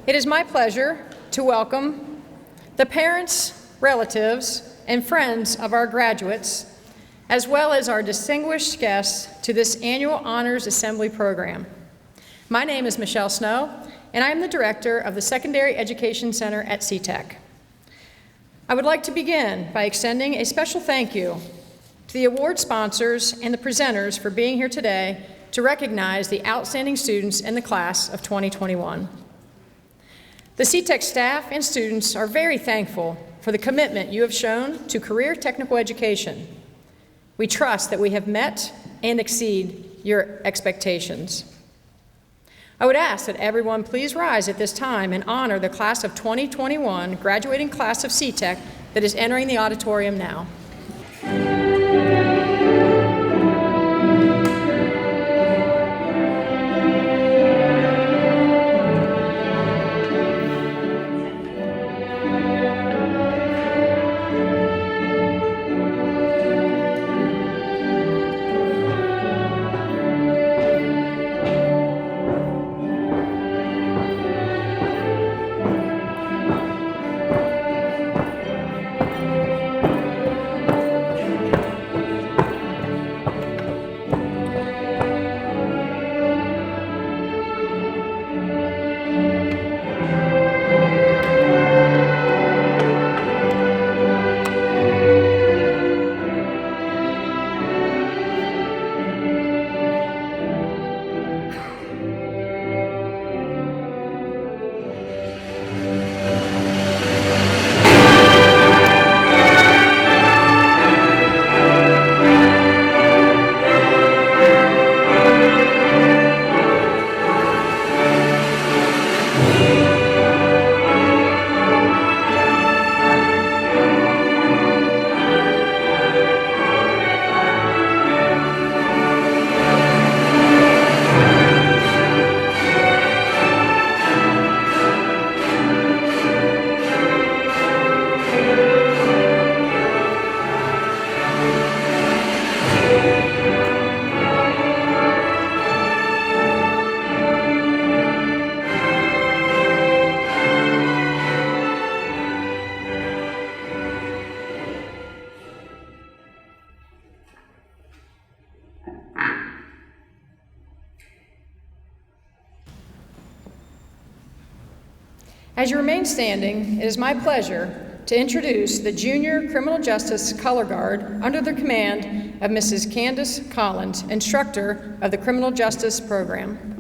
It is my pleasure to welcome the parents, relatives, and friends of our graduates, as well as our distinguished guests to this annual Honors Assembly program. My name is Michelle Snow, and I am the director of the Secondary Education Center at C-TEC. I would like to begin by extending a special thank you to the award sponsors and the presenters for being here today to recognize the outstanding students in the class of 2021. The C-TEC staff and students are very thankful for the commitment you have shown to career technical education. We trust that we have met and exceed your expectations. I would ask that everyone please rise at this time and honor the class of 2021 graduating class of C-TEC that is entering the auditorium now. As you remain standing, it is my pleasure to introduce the Junior Criminal Justice Color Guard under the command of Mrs. Candace Collins, instructor of the Criminal Justice Program.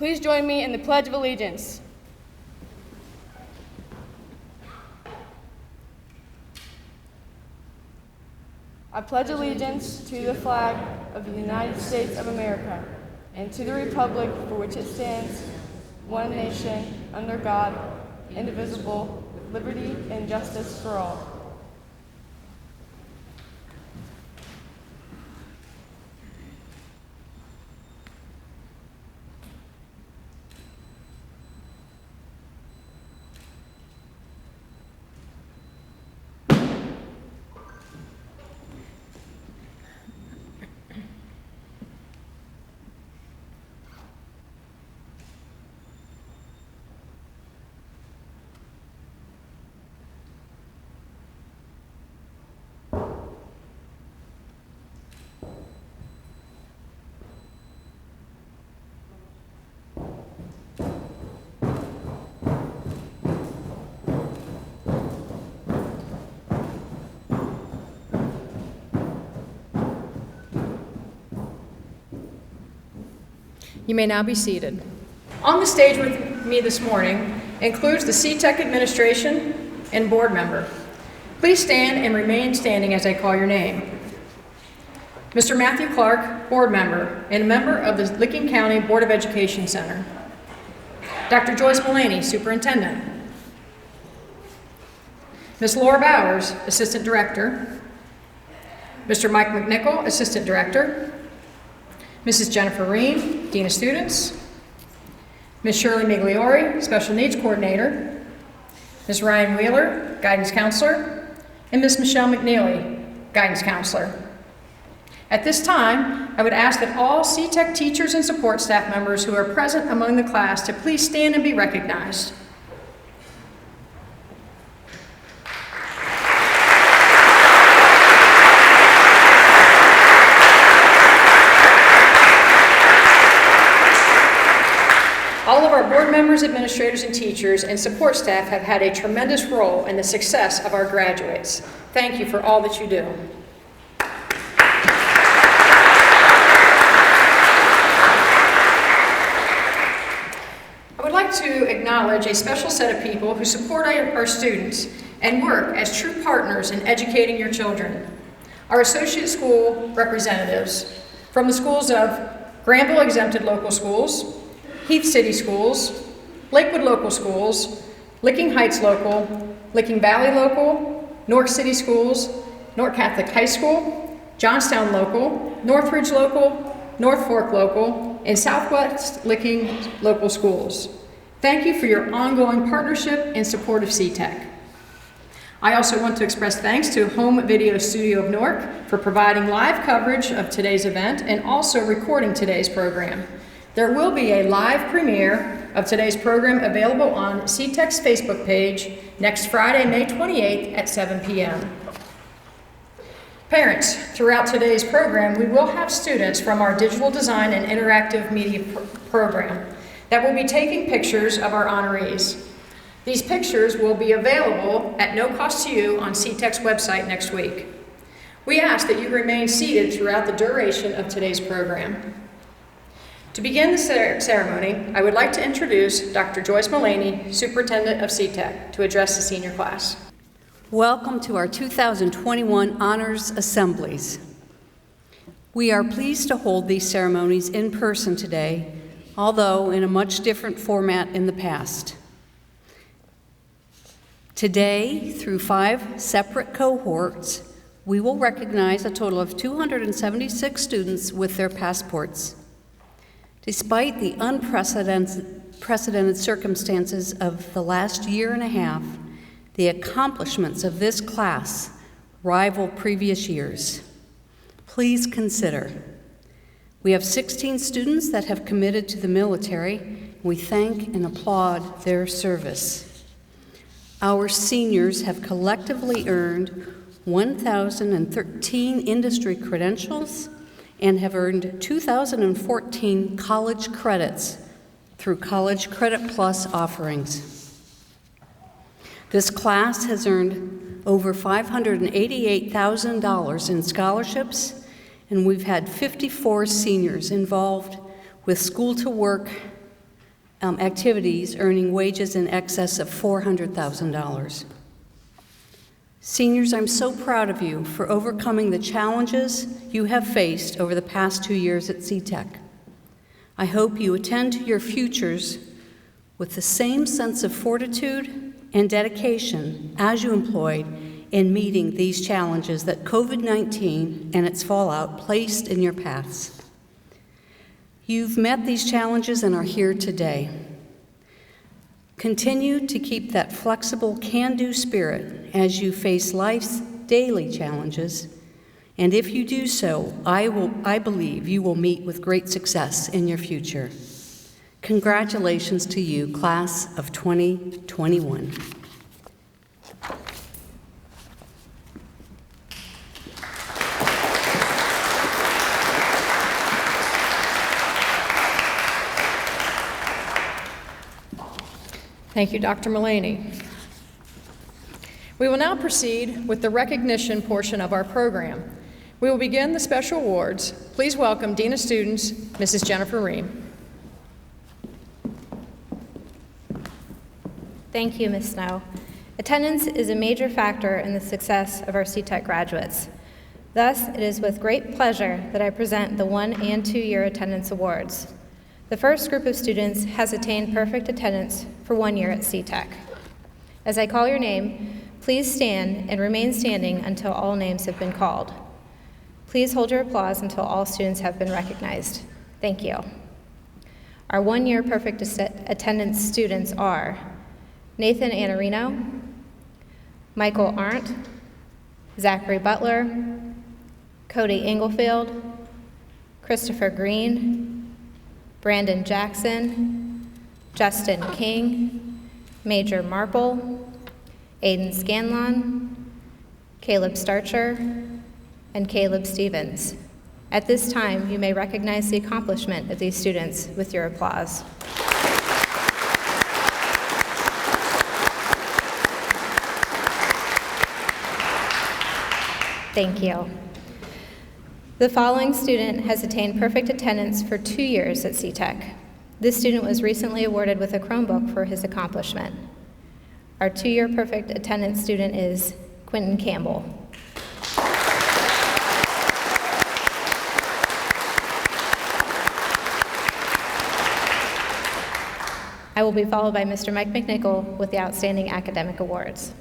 Please join me in the Pledge of Allegiance. I pledge allegiance to the flag of the United States of America and to the republic for which it stands, one nation, under God, indivisible, with liberty and justice for all. You may now be seated. On the stage with me this morning includes the C-TEC administration and board member. Please stand and remain standing as I call your name. Mr. Matthew Clark, board member and a member of the Licking County Board of Education Center. Dr. Joyce Mullaney, superintendent. Ms. Laura Bowers, assistant director. Mr. Mike McNichol, assistant director. Mrs. Jennifer Ream, dean of students. Ms. Shirley Migliori, special needs coordinator. Ms. Ryan Wheeler, guidance counselor. And Ms. Michelle McNeely, guidance counselor. At this time, I would ask that all C-TEC teachers and support staff members who are present among the class to please stand and be recognized. All of our board members, administrators, and teachers and support staff have had a tremendous role in the success of our graduates. Thank you for all that you do. I would like to acknowledge a special set of people who support our students and work as true partners in educating your children. Our associate school representatives from the schools of Granville Exempted Local Schools, Heath City Schools, Lakewood Local Schools, Licking Heights Local, Licking Valley Local, Newark City Schools, Newark Catholic High School, Johnstown Local, Northridge Local, North Fork Local, and Southwest Licking Local Schools. Thank you for your ongoing partnership and support of C-TEC. I also want to express thanks to Home Video Studio of Newark for providing live coverage of today's event and also recording today's program. There will be a live premiere of today's program available on C-TEC's Facebook page next Friday, May 28th at 7 p.m. Parents, throughout today's program, we will have students from our digital design and interactive media program that will be taking pictures of our honorees. These pictures will be available at no cost to you on C-TEC's website next week. We ask that you remain seated throughout the duration of today's program. To begin the ceremony, I would like to introduce Dr. Joyce Mullaney, Superintendent of C-TEC, to address the senior class. Welcome to our 2021 Honors Assemblies. We are pleased to hold these ceremonies in person today, although in a much different format in the past. Today, through 5 separate cohorts, we will recognize a total of 276 students with their passports. Despite the unprecedented circumstances of the last year and a half, the accomplishments of this class rival previous years. Please consider. We have 16 students that have committed to the military. We thank and applaud their service. Our seniors have collectively earned 1,013 industry credentials and have earned 2,014 college credits through College Credit Plus offerings. This class has earned over $588,000 in scholarships, and we've had 54 seniors involved with school-to-work activities earning wages in excess of $400,000. Seniors, I'm so proud of you for overcoming the challenges you have faced over the past 2 years at C-TEC. I hope you attend to your futures with the same sense of fortitude and dedication as you employed in meeting these challenges that COVID-19 and its fallout placed in your paths. You've met these challenges and are here today. Continue to keep that flexible can-do spirit as you face life's daily challenges, and if you do so, I believe you will meet with great success in your future. Congratulations to you, class of 2021. Thank you, Dr. Mullaney. We will now proceed with the recognition portion of our program. We will begin the special awards. Please welcome Dean of Students, Mrs. Jennifer Ream. Thank you, Ms. Snow. Attendance is a major factor in the success of our C-TEC graduates. Thus, it is with great pleasure that I present the 1- and 2-year attendance awards. The first group of students has attained perfect attendance for 1 year at C-TEC. As I call your name, please stand and remain standing until all names have been called. Please hold your applause until all students have been recognized. Thank you. Our 1 year perfect attendance students are Nathan Anarino, Michael Arndt, Zachary Butler, Cody Englefield, Christopher Green, Brandon Jackson, Justin King, Major Marple, Aiden Scanlon, Caleb Starcher, and Caleb Stevens. At this time, you may recognize the accomplishment of these students with your applause. Thank you. The following student has attained perfect attendance for 2 years at C-TEC. This student was recently awarded with a Chromebook for his accomplishment. Our 2-year perfect attendance student is Quentin Campbell. I will be followed by Mr. Mike McNichol with the Outstanding Academic Awards.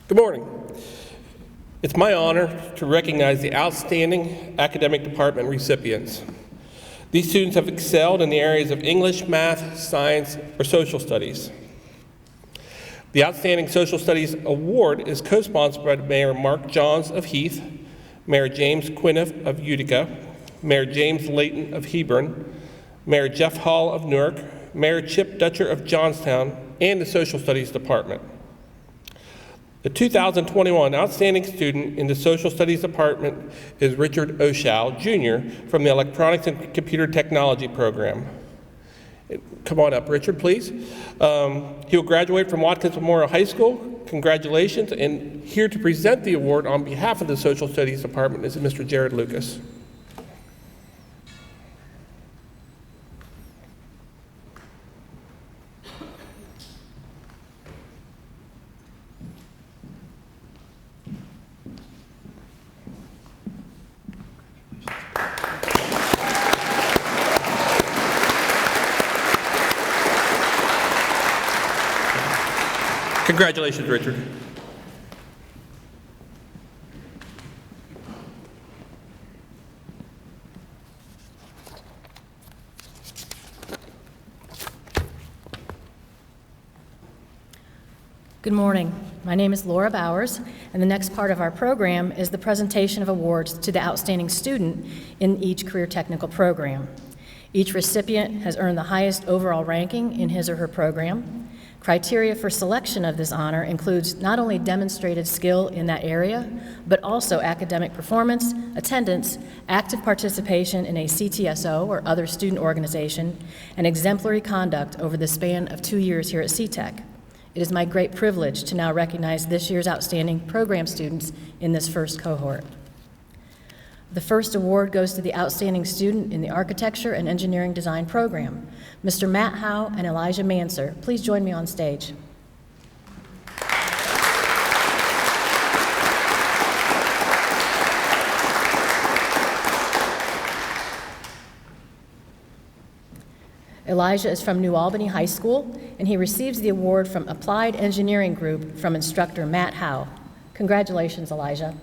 Good morning. It's my honor to recognize the outstanding academic department recipients. These students have excelled in the areas of English, math, science, or social studies. The Outstanding Social Studies Award is co-sponsored by Mayor Mark Johns of Heath, Mayor James Quiniff of Utica, Mayor James Layton of Hebron, Mayor Jeff Hall of Newark, Mayor Chip Dutcher of Johnstown, and the Social Studies Department. The 2021 Outstanding Student in the Social Studies Department is Richard Oshow, Jr. from the Electronics and Computer Technology program. Come on up, Richard, please. He will graduate from Watkins Memorial High School. Congratulations, and here to present the award on behalf of the Social Studies Department is Mr. Jared Lucas. Congratulations, Richard. Good morning. My name is Laura Bowers, and the next part of our program is the presentation of awards to the outstanding student in each career technical program. Each recipient has earned the highest overall ranking in his or her program. Criteria for selection of this honor includes not only demonstrated skill in that area, but also academic performance, attendance, active participation in a CTSO or other student organization, and exemplary conduct over the span of 2 years here at C-TEC. It is my great privilege to now recognize this year's outstanding program students in this first cohort. The first award goes to the outstanding student in the Architecture and Engineering Design program. Mr. Matt Howe and Elijah Manser, please join me on stage. Elijah is from New Albany High School, and he receives the award from Applied Engineering Group from instructor Matt Howe. Congratulations, Elijah.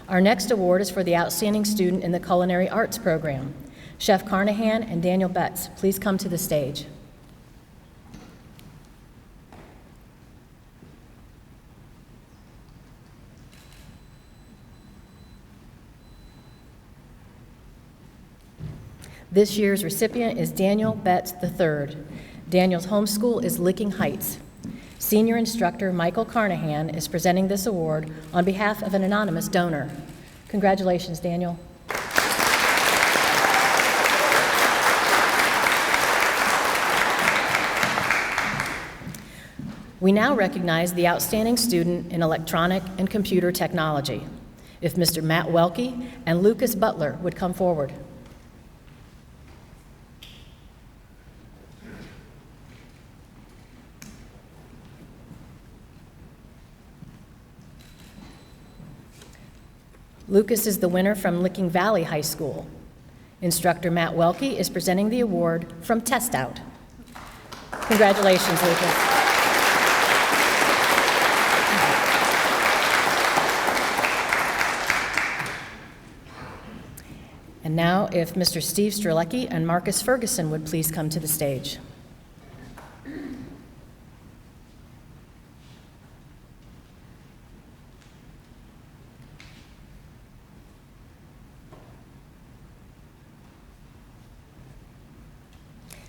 Our next award is for the outstanding student in the Culinary Arts program. Chef Carnahan and Daniel Betts, please come to the stage. This year's recipient is Daniel Betts III. Daniel's home school is Licking Heights. Senior instructor Michael Carnahan is presenting this award on behalf of an anonymous donor. Congratulations, Daniel. We now recognize the outstanding student in electronic and computer technology. If Mr. Matt Welke and Lucas Butler would come forward. Lucas is the winner from Licking Valley High School. Instructor Matt Welke is presenting the award from Test Out. Congratulations, Lucas. And now, if Mr. Steve Strzelecki and Marcus Ferguson would please come to the stage.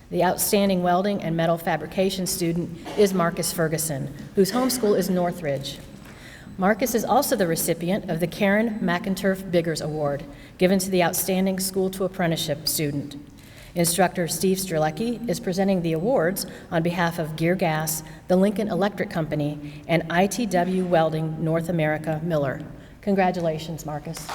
The outstanding welding and metal fabrication student is Marcus Ferguson, whose home school is Northridge. Marcus is also the recipient of the Karen McInturf Biggers Award, given to the outstanding school to apprenticeship student. Instructor Steve Strzelecki is presenting the awards on behalf of Gear Gas, the Lincoln Electric Company, and ITW Welding North America Miller. Congratulations, Marcus.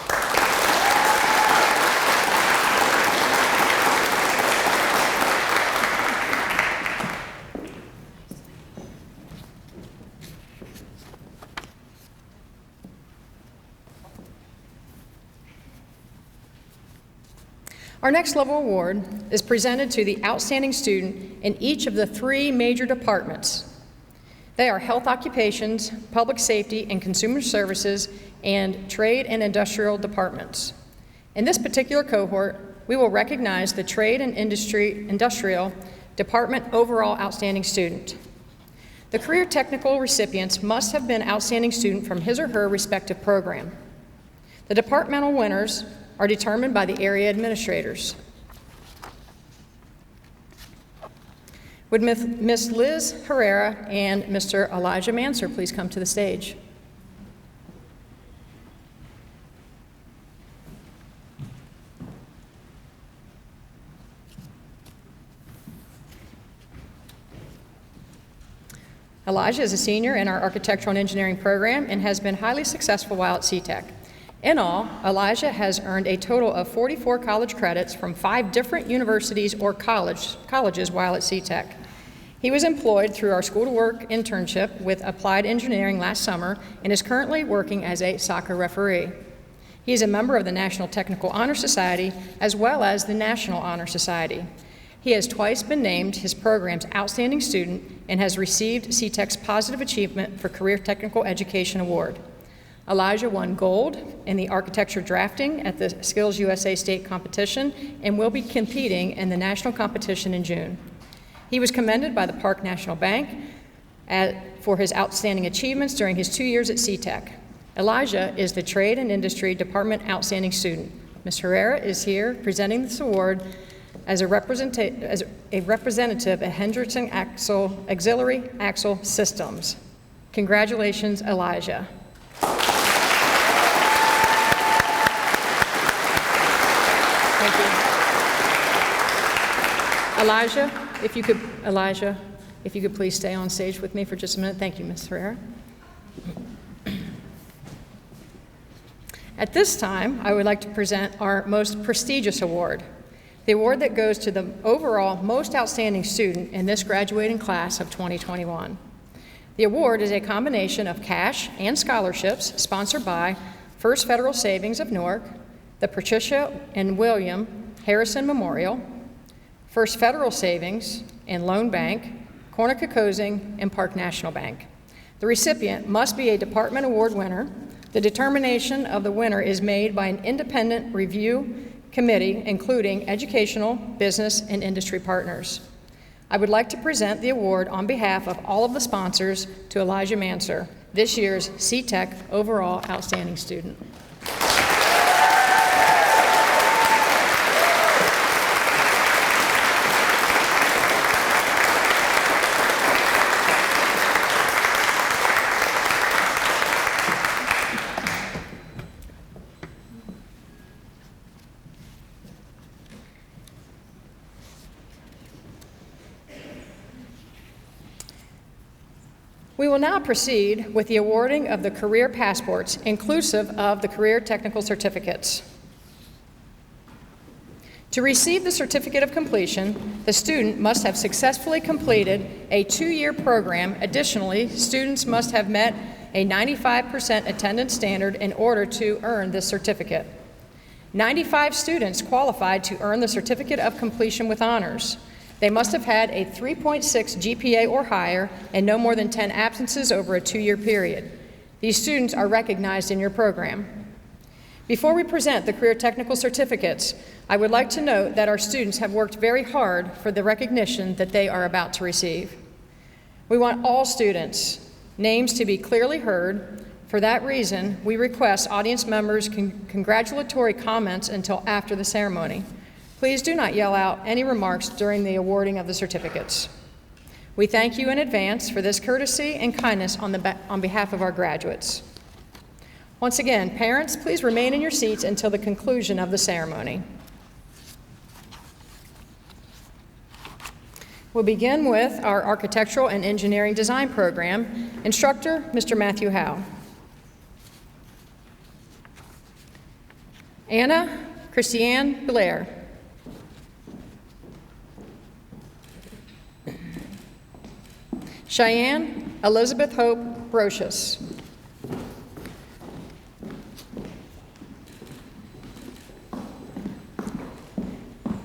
Our next level award is presented to the outstanding student in each of the 3 major departments. They are health occupations, public safety and consumer services, and trade and industrial departments. In this particular cohort, we will recognize the trade and industrial department overall outstanding student. The career technical recipients must have been outstanding student from his or her respective program. The departmental winners are determined by the area administrators. Would Ms. Liz Herrera and Mr. Elijah Manser please come to the stage? Elijah is a senior in our architectural and engineering program and has been highly successful while at C-TEC. In all, Elijah has earned a total of 44 college credits from 5 different universities or colleges while at C-TEC. He was employed through our School to Work internship with Applied Engineering last summer and is currently working as a soccer referee. He is a member of the National Technical Honor Society as well as the National Honor Society. He has twice been named his program's outstanding student and has received C-TEC's Positive Achievement for Career Technical Education Award. Elijah won gold in the architecture drafting at the Skills USA State Competition and will be competing in the national competition in June. He was commended by the Park National Bank for his outstanding achievements during his 2 years at C-TEC. Elijah is the Trade and Industry Department Outstanding Student. Ms. Herrera is here presenting this award as a representative at Hendrickson Auxiliary Axle Systems. Congratulations, Elijah. Thank you. Elijah, if you could please stay on stage with me for just a minute. Thank you, Ms. Herrera. At this time, I would like to present our most prestigious award, the award that goes to the overall most outstanding student in this graduating class of 2021. The award is a combination of cash and scholarships sponsored by First Federal Savings of Newark, the Patricia and William Harrison Memorial, First Federal Savings and Loan Bank, Corner-Cocosing, and Park National Bank. The recipient must be a department award winner. The determination of the winner is made by an independent review committee, including educational, business, and industry partners. I would like to present the award on behalf of all of the sponsors to Elijah Manser, this year's C-TEC Overall Outstanding Student. We will now proceed with the awarding of the career passports, inclusive of the career technical certificates. To receive the certificate of completion, the student must have successfully completed a 2-year program. Additionally, students must have met a 95% attendance standard in order to earn this certificate. 95 students qualified to earn the certificate of completion with honors. They must have had a 3.6 GPA or higher and no more than 10 absences over a 2-year period. These students are recognized in your program. Before we present the career technical certificates, I would like to note that our students have worked very hard for the recognition that they are about to receive. We want all students' names to be clearly heard. For that reason, we request audience members' congratulatory comments until after the ceremony. Please do not yell out any remarks during the awarding of the certificates. We thank you in advance for this courtesy and kindness on behalf of our graduates. Once again, parents, please remain in your seats until the conclusion of the ceremony. We'll begin with our Architectural and Engineering Design Program. Instructor, Mr. Matthew Howe. Anna Christiane Belair. Cheyenne Elizabeth Hope Brocious.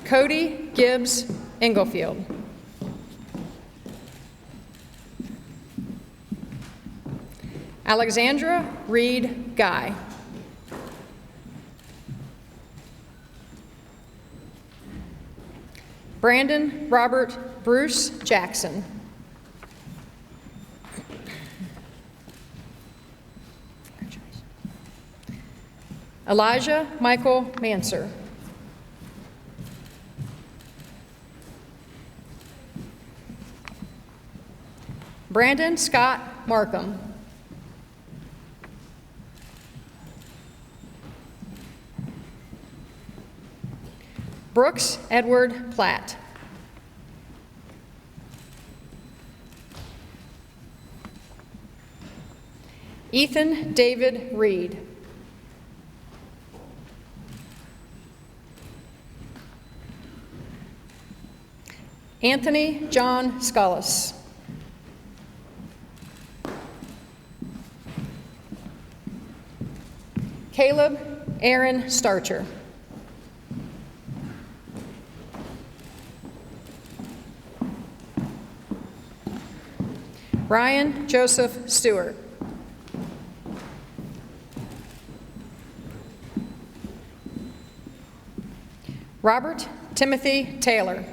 Cody Gibbs Englefield. Alexandra Reed Guy. Brandon Robert Bruce Jackson. Elijah Michael Manser. Brandon Scott Markham. Brooks Edward Platt. Ethan David Reed. Anthony John Scullis. Caleb Aaron Starcher. Ryan Joseph Stewart. Robert Timothy Taylor.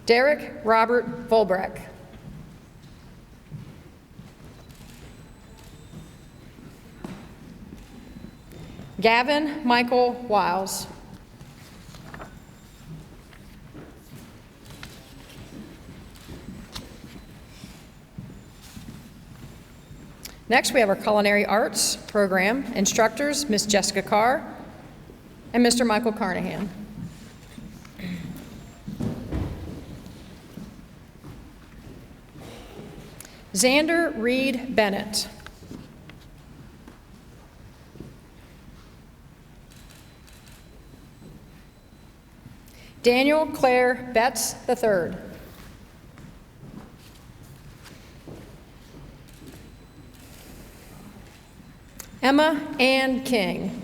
Derek Robert Volbreck. Gavin Michael Wiles. Next, we have our Culinary Arts program instructors, Ms. Jessica Carr and Mr. Michael Carnahan. Xander Reed Bennett. Daniel Claire Betts III. Emma Ann King.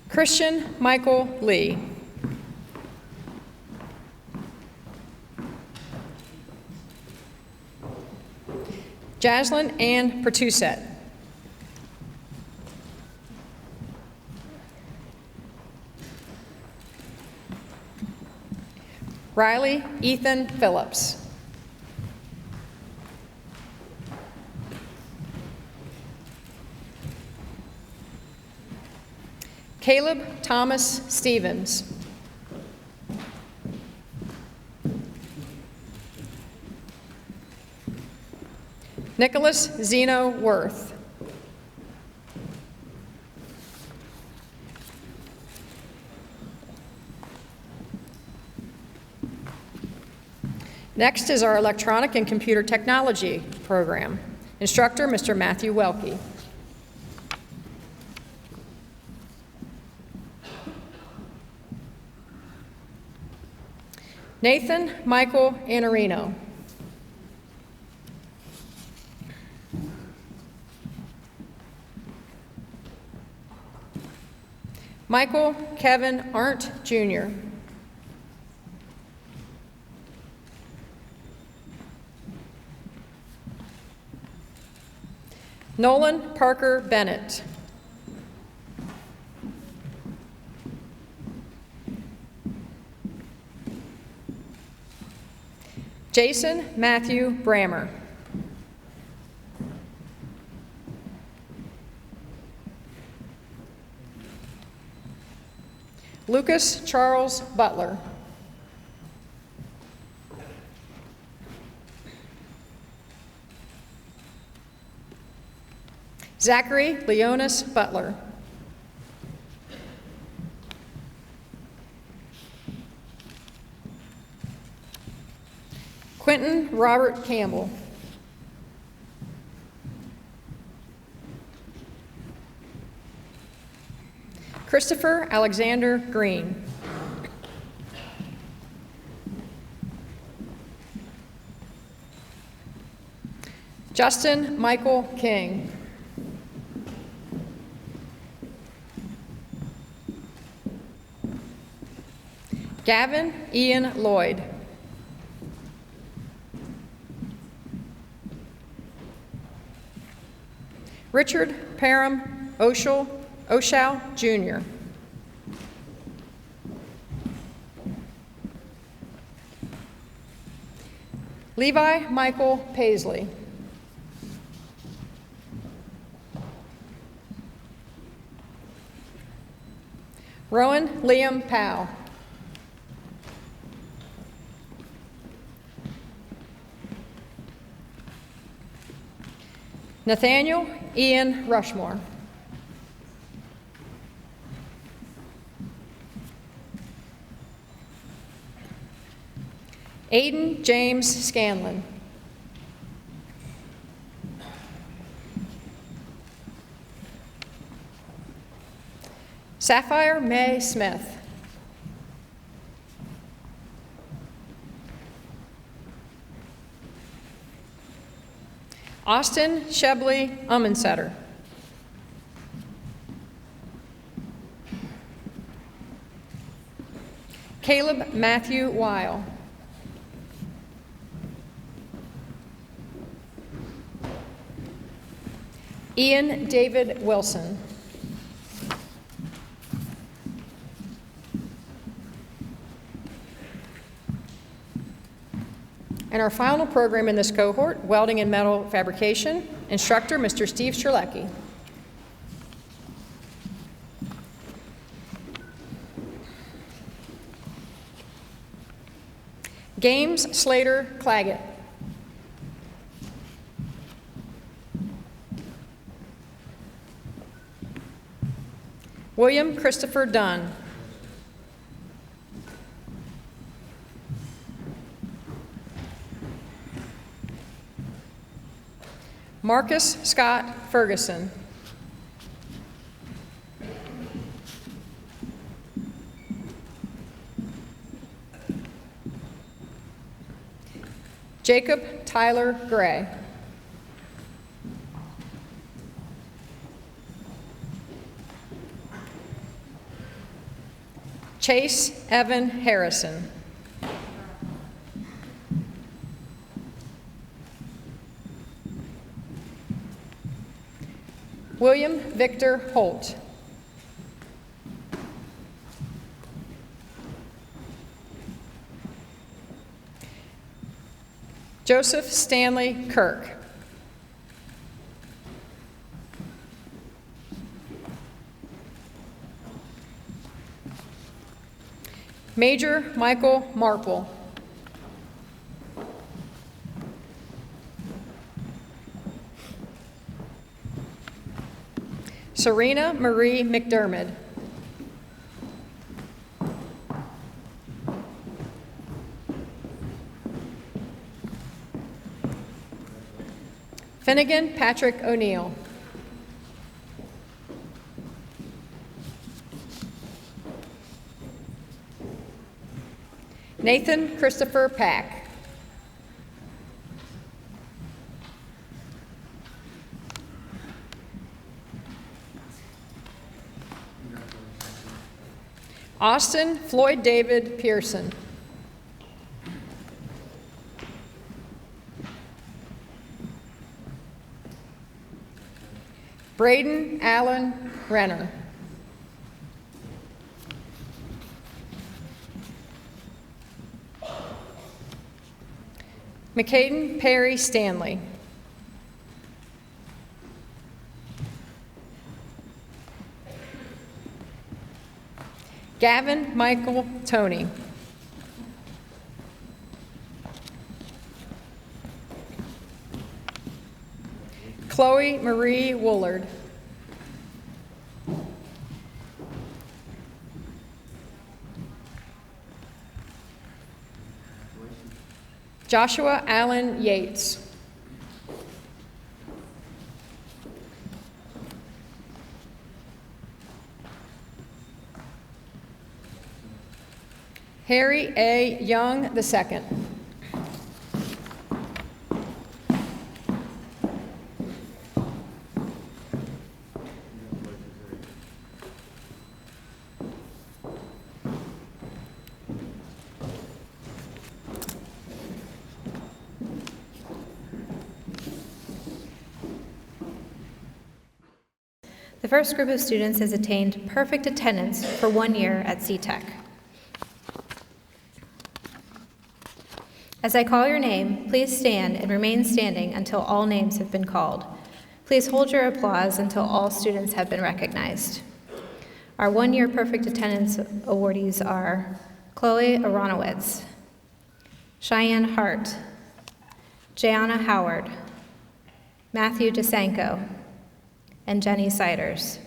Christian Michael Lee. Jaslyn Ann Pertuset. Riley Ethan Phillips. Caleb Thomas Stevens. Nicholas Zeno Worth. Next is our Electronic and Computer Technology program. Instructor, Mr. Matthew Welke. Nathan Michael Anarino. Michael Kevin Arndt, Jr. Nolan Parker Bennett. Jason Matthew Brammer. Lucas Charles Butler. Zachary Leonis Butler. Quentin Robert Campbell. Christopher Alexander Green. Justin Michael King. Gavin Ian Lloyd. Richard Parham Oshow, Jr. Levi Michael Paisley. Rowan Liam Powell. Nathaniel Ian Rushmore. Aiden James Scanlon. Sapphire May Smith. Austin Shebley Umensetter. Caleb Matthew Weil. Ian David Wilson. And our final program in this cohort, Welding and Metal Fabrication, instructor, Mr. Steve Sherlecki. Games Slater Claggett. William Christopher Dunn. Marcus Scott Ferguson. Jacob Tyler Gray. Chase Evan Harrison. William Victor Holt. Joseph Stanley Kirk. Major Michael Marple. Serena Marie McDermott. Finnegan Patrick O'Neill. Nathan Christopher Pack. Austin Floyd David Pearson. Braden Allen Renner. McCaden Perry Stanley. Gavin Michael Tony. Chloe Marie Woolard. Joshua Allen Yates. Harry A. Young II. The first group of students has attained perfect attendance for 1 year at C-TEC. As I call your name, please stand and remain standing until all names have been called. Please hold your applause until all students have been recognized. Our 1 year perfect attendance awardees are Chloe Aronowitz, Cheyenne Hart, Jayana Howard, Matthew DeSanko, and Jenny Siders.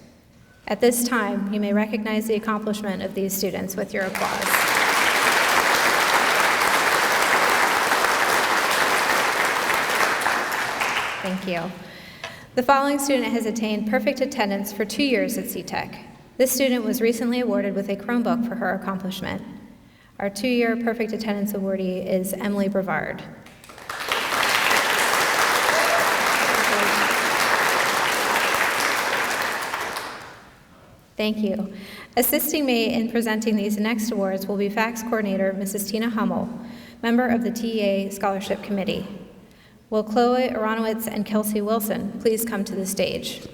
At this time, you may recognize the accomplishment of these students with your applause. Thank you. The following student has attained perfect attendance for 2 years at C-TEC. This student was recently awarded with a Chromebook for her accomplishment. Our 2 year perfect attendance awardee is Emily Brevard. Thank you. Assisting me in presenting these next awards will be FACS Coordinator Mrs. Tina Hummel, member of the TEA Scholarship Committee. Will Chloe Aronowitz and Kelsey Wilson please come to the stage?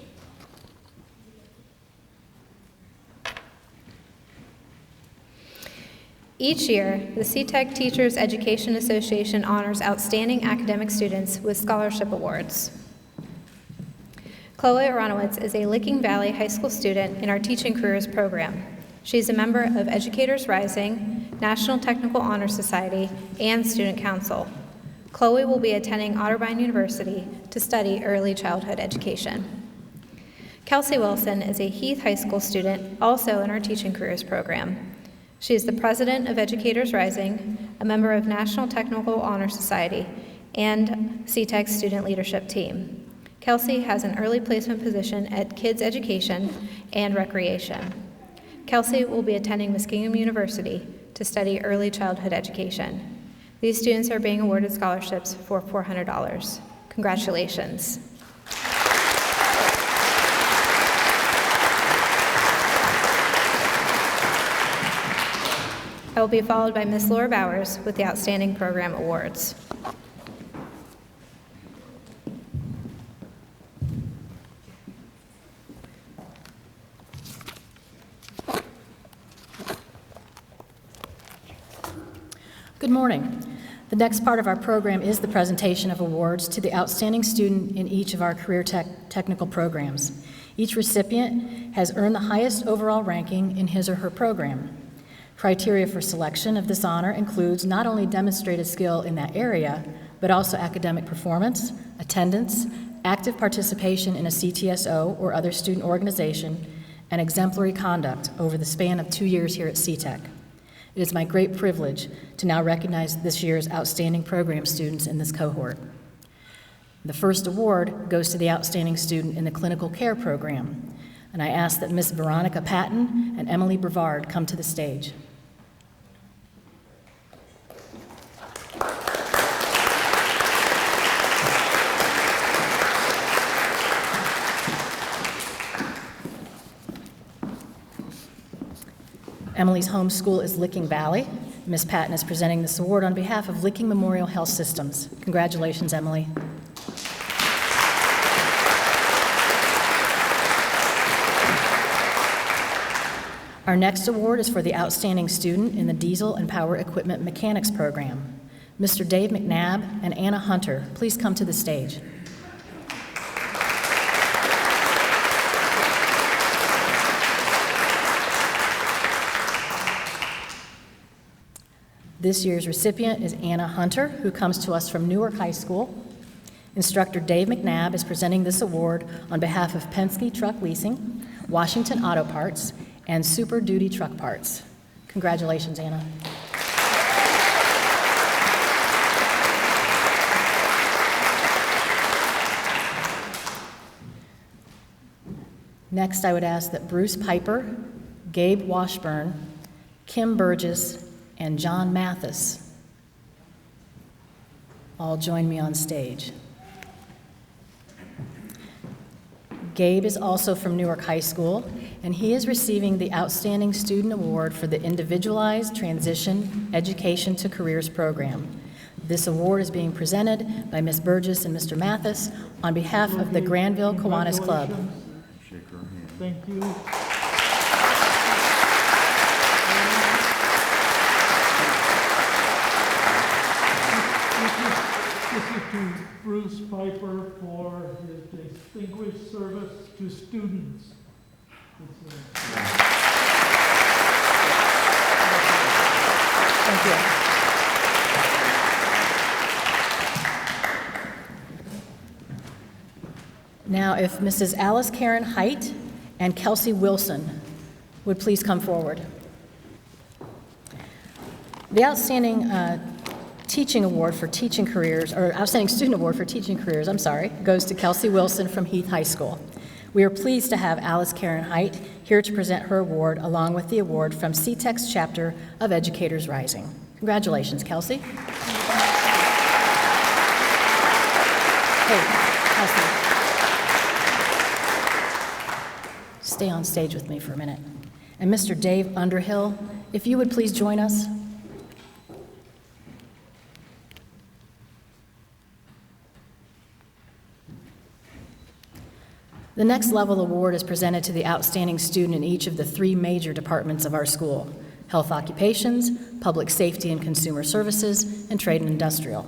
Each year, the C-TEC Teachers Education Association honors outstanding academic students with scholarship awards. Chloe Aronowitz is a Licking Valley High School student in our Teaching Careers program. She's a member of Educators Rising, National Technical Honor Society, and Student Council. Chloe will be attending Otterbein University to study early childhood education. Kelsey Wilson is a Heath High School student, also in our Teaching Careers program. She is the president of Educators Rising, a member of National Technical Honor Society, and C-TEC's student leadership team. Kelsey has an early placement position at Kids Education and Recreation. Kelsey will be attending Muskingum University to study early childhood education. These students are being awarded scholarships for $400. Congratulations. I will be followed by Ms. Laura Bowers with the Outstanding Program Awards. Good morning. The next part of our program is the presentation of awards to the outstanding student in each of our career technical programs. Each recipient has earned the highest overall ranking in his or her program. Criteria for selection of this honor includes not only demonstrated skill in that area, but also academic performance, attendance, active participation in a CTSO or other student organization, and exemplary conduct over the span of 2 years here at C-TEC. It is my great privilege to now recognize this year's outstanding program students in this cohort. The first award goes to the outstanding student in the clinical care program. And I ask that Ms. Veronica Patton and Emily Brevard come to the stage. Emily's home school is Licking Valley. Ms. Patton is presenting this award on behalf of Licking Memorial Health Systems. Congratulations, Emily. Our next award is for the outstanding student in the Diesel and Power Equipment Mechanics program. Mr. Dave McNabb and Anna Hunter, please come to the stage. This year's recipient is Anna Hunter, who comes to us from Newark High School. Instructor Dave McNabb is presenting this award on behalf of Penske Truck Leasing, Washington Auto Parts, and Super Duty Truck Parts. Congratulations, Anna. Next, I would ask that Bruce Piper, Gabe Washburn, Kim Burgess, and John Mathis all join me on stage. Gabe is also from Newark High School, and he is receiving the Outstanding Student Award for the Individualized Transition Education to Careers program. This award is being presented by Ms. Burgess and Mr. Mathis on behalf of the Granville Kiwanis Club. Shake her hand. Thank you. This is to Bruce Piper for his distinguished service to students. Thank you. Now, if Mrs. Alice Karen Height and Kelsey Wilson would please come forward. The Outstanding Teaching Award for Teaching Careers, or Outstanding Student Award for Teaching Careers, goes to Kelsey Wilson from Heath High School. We are pleased to have Alice Karen Height here to present her award, along with the award from C-TEC's chapter of Educators Rising. Congratulations, Kelsey. Hey, Kelsey. Stay on stage with me for a minute. And Mr. Dave Underhill, if you would please join us. The next level award is presented to the outstanding student in each of the three major departments of our school: Health Occupations, Public Safety and Consumer Services, and Trade and Industrial.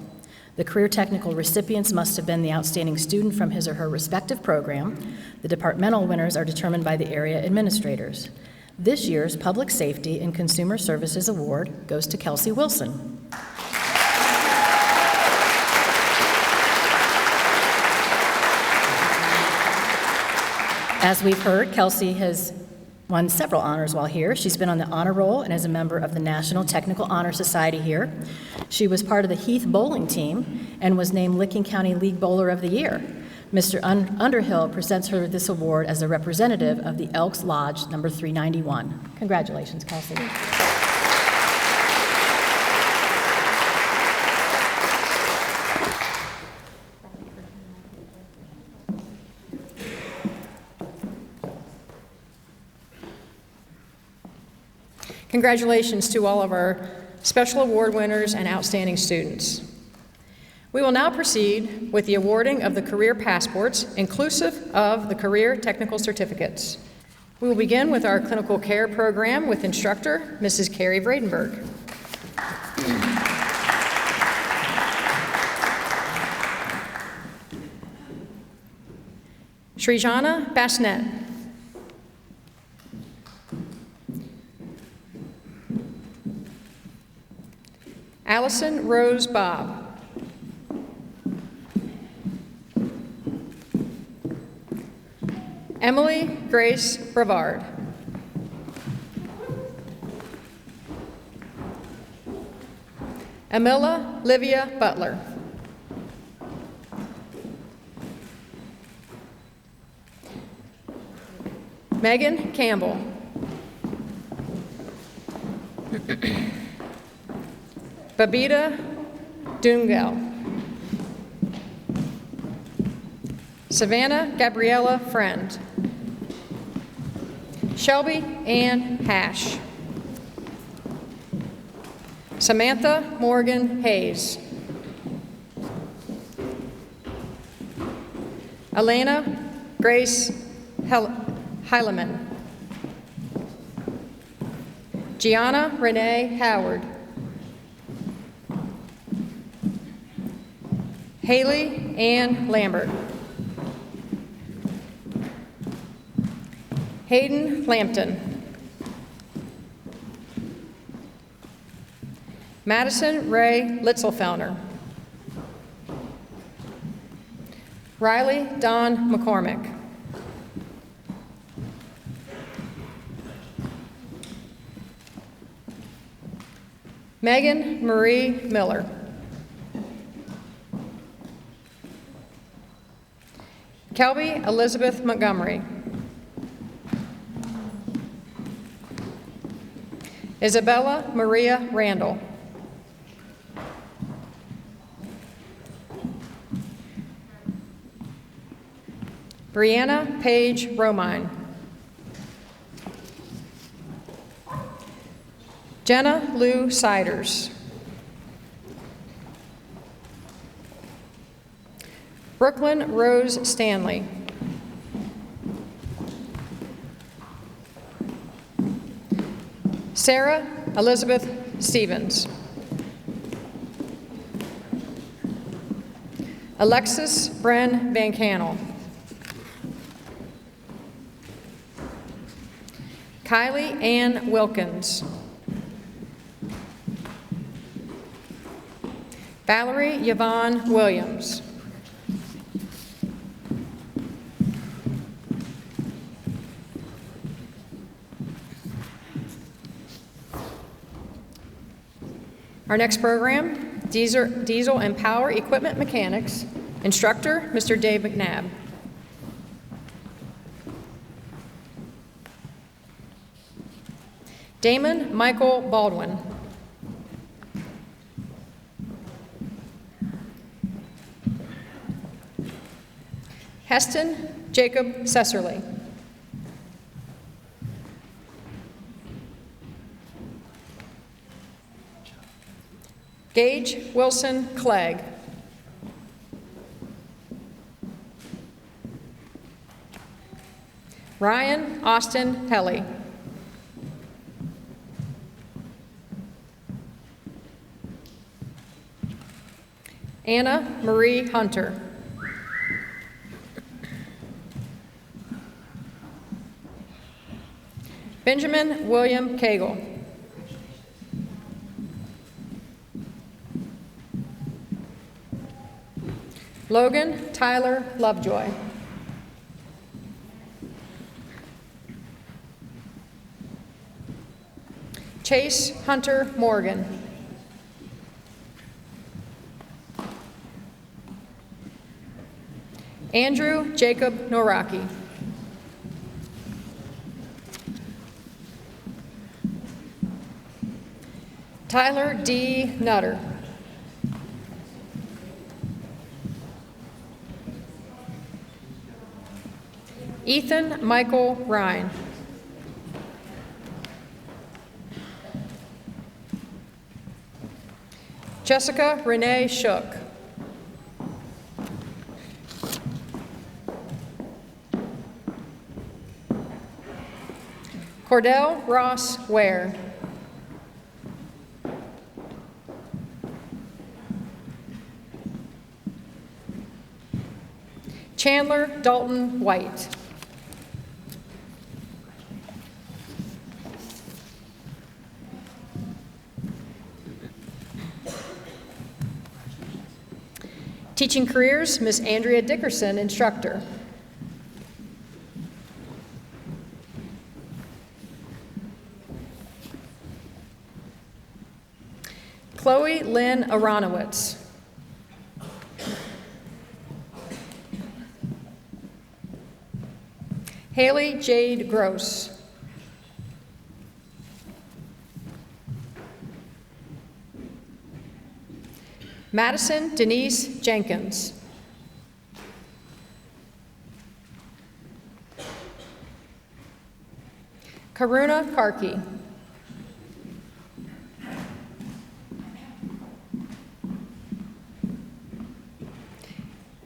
The career technical recipients must have been the outstanding student from his or her respective program. The departmental winners are determined by the area administrators. This year's Public Safety and Consumer Services Award goes to Kelsey Wilson. As we've heard, Kelsey has won several honors while here. She's been on the honor roll and is a member of the National Technical Honor Society here. She was part of the Heath bowling team and was named Licking County League Bowler of the Year. Mr. Underhill presents her this award as a representative of the Elks Lodge number 391. Congratulations, Kelsey. Congratulations to all of our special award winners and outstanding students. We will now proceed with the awarding of the career passports, inclusive of the career technical certificates. We will begin with our clinical care program with instructor, Mrs. Carrie Vradenberg. Srijana Basnet. Allison Rose Bob. Emily Grace Brevard. Emilla Livia Butler. Megan Campbell. Babita Dungel. Savannah Gabriella Friend. Shelby Ann Hash. Samantha Morgan Hayes. Elena Grace Heileman. Gianna Renee Howard. Haley Ann Lambert. Hayden Lampton. Madison Ray Litzelfellner. Riley Don McCormick. Megan Marie Miller. Kelby Elizabeth Montgomery. Isabella Maria Randall. Brianna Paige Romine. Jenna Lou Siders. Brooklyn Rose Stanley. Sarah Elizabeth Stevens. Alexis Bren Van Cannel. Kylie Ann Wilkins. Valerie Yvonne Williams. Our next program, Diesel and Power Equipment Mechanics. Instructor, Mr. Dave McNabb. Damon Michael Baldwin. Heston Jacob Sesserly. Gage Wilson Clegg. Ryan Austin Helly. Anna Marie Hunter. Benjamin William Cagle. Logan Tyler Lovejoy. Chase Hunter Morgan. Andrew Jacob Noraki. Tyler D. Nutter. Ethan Michael Ryan. Jessica Renee Shook. Cordell Ross Ware. Chandler Dalton White. Teaching careers, Miss Andrea Dickerson, instructor. Chloe Lynn Aronowitz. Haley Jade Gross. Madison Denise Jenkins. Karuna Karki.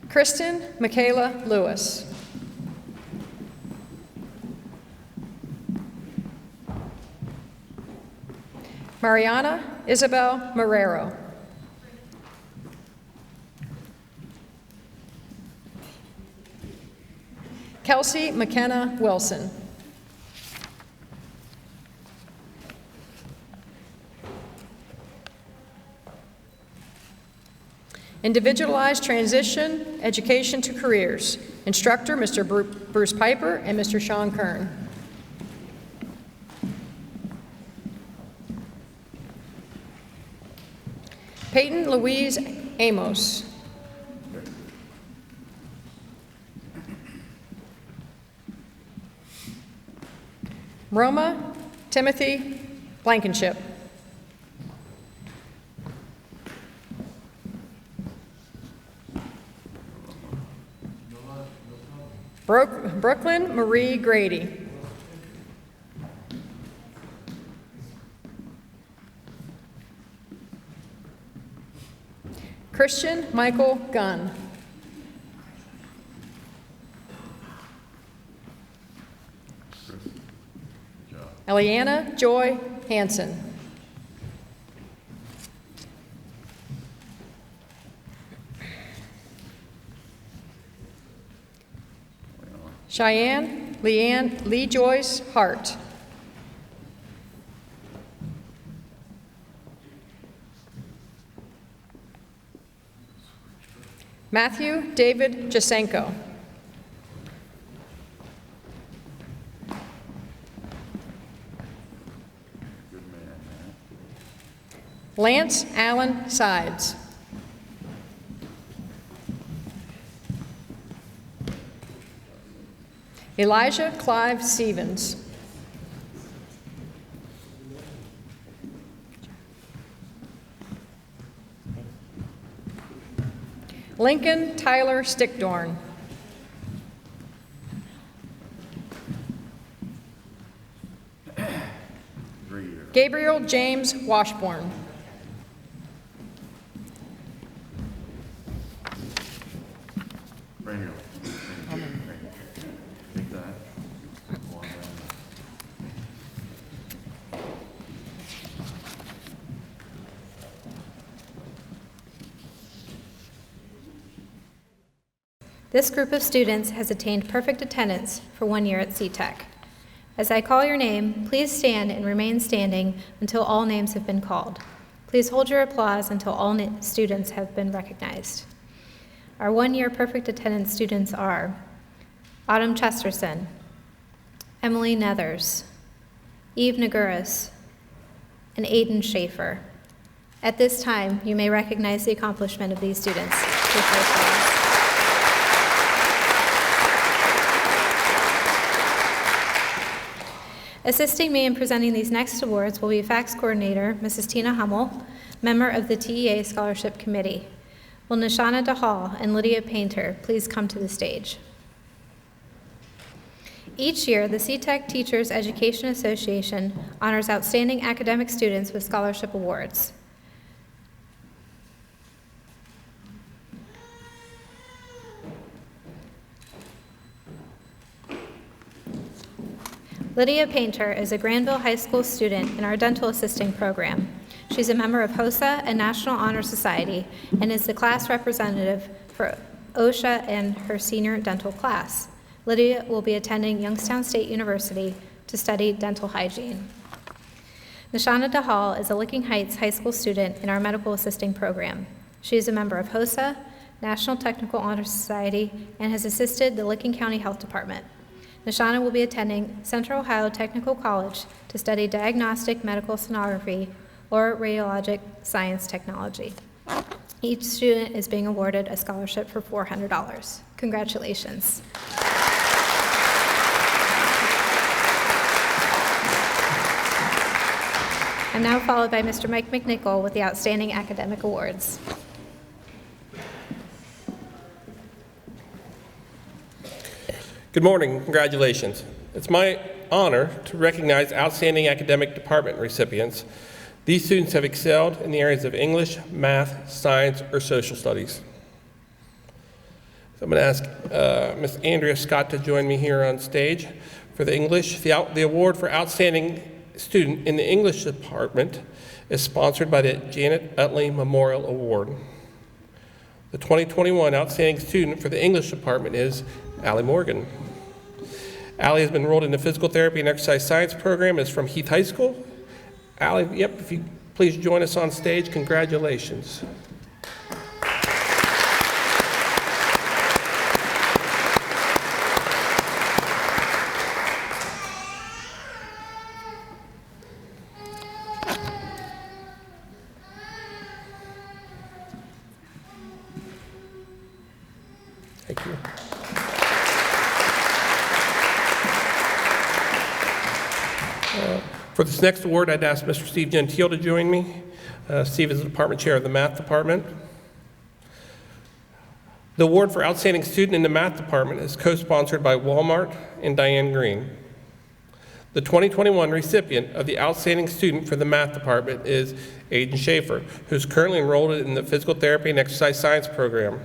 Kristen Michaela Lewis. Mariana Isabel Marrero. Kelsey McKenna Wilson. Individualized Transition Education to Careers. Instructor, Mr. Bruce Piper and Mr. Sean Kern. Peyton Louise Amos. Roma Timothy Blankenship. Brooklyn Marie Grady. Christian Michael Gunn. Eliana Joy Hansen. Cheyenne Leanne Lee Joyce Hart. Matthew David Jasenko. Lance Allen Sides. Elijah Clive Stevens. Lincoln Tyler Stickdorn. Gabriel James Washburn. Right here. Take that. This group of students has attained perfect attendance for 1 year at C-TEC. As I call your name, please stand and remain standing until all names have been called. Please hold your applause until all students have been recognized. Our 1 year perfect attendance students are Autumn Chesterson, Emily Nethers, Eve Naguras, and Aiden Schaefer. At this time, you may recognize the accomplishment of these students with their applause. Assisting me in presenting these next awards will be FACS Coordinator, Mrs. Tina Hummel, member of the TEA Scholarship Committee. Will Nishana DeHall and Lydia Painter please come to the stage? Each year, the C-TEC Teachers Education Association honors outstanding academic students with scholarship awards. Lydia Painter is a Granville High School student in our dental assisting program. She's a member of HOSA and National Honor Society and is the class representative for OSHA and her senior dental class. Lydia will be attending Youngstown State University to study dental hygiene. Nishana DeHall is a Licking Heights High School student in our medical assisting program. She is a member of HOSA, National Technical Honor Society, and has assisted the Licking County Health Department. Nishana will be attending Central Ohio Technical College to study diagnostic medical sonography or radiologic science technology. Each student is being awarded a scholarship for $400. Congratulations. I'm now followed by Mr. Mike McNichol with the Outstanding Academic Awards. Good morning, congratulations. It's my honor to recognize outstanding academic department recipients. These students have excelled in the areas of English, math, science, or social studies. So I'm going to ask Ms. Andrea Scott to join me here on stage for the English. The award for outstanding student in the English department is sponsored by the Janet Utley Memorial Award. The 2021 outstanding student for the English department is Allie Morgan. Allie has been enrolled in the physical therapy and exercise science program and is from Heath High School. Allie, if you please join us on stage, congratulations. Thank you. For this next award, I'd ask Mr. Steve Gentile to join me. Steve is the department chair of the math department. The award for outstanding student in the math department is co-sponsored by Walmart and Diane Green. The 2021 recipient of the outstanding student for the math department is Aiden Schaefer, who's currently enrolled in the physical therapy and exercise science program.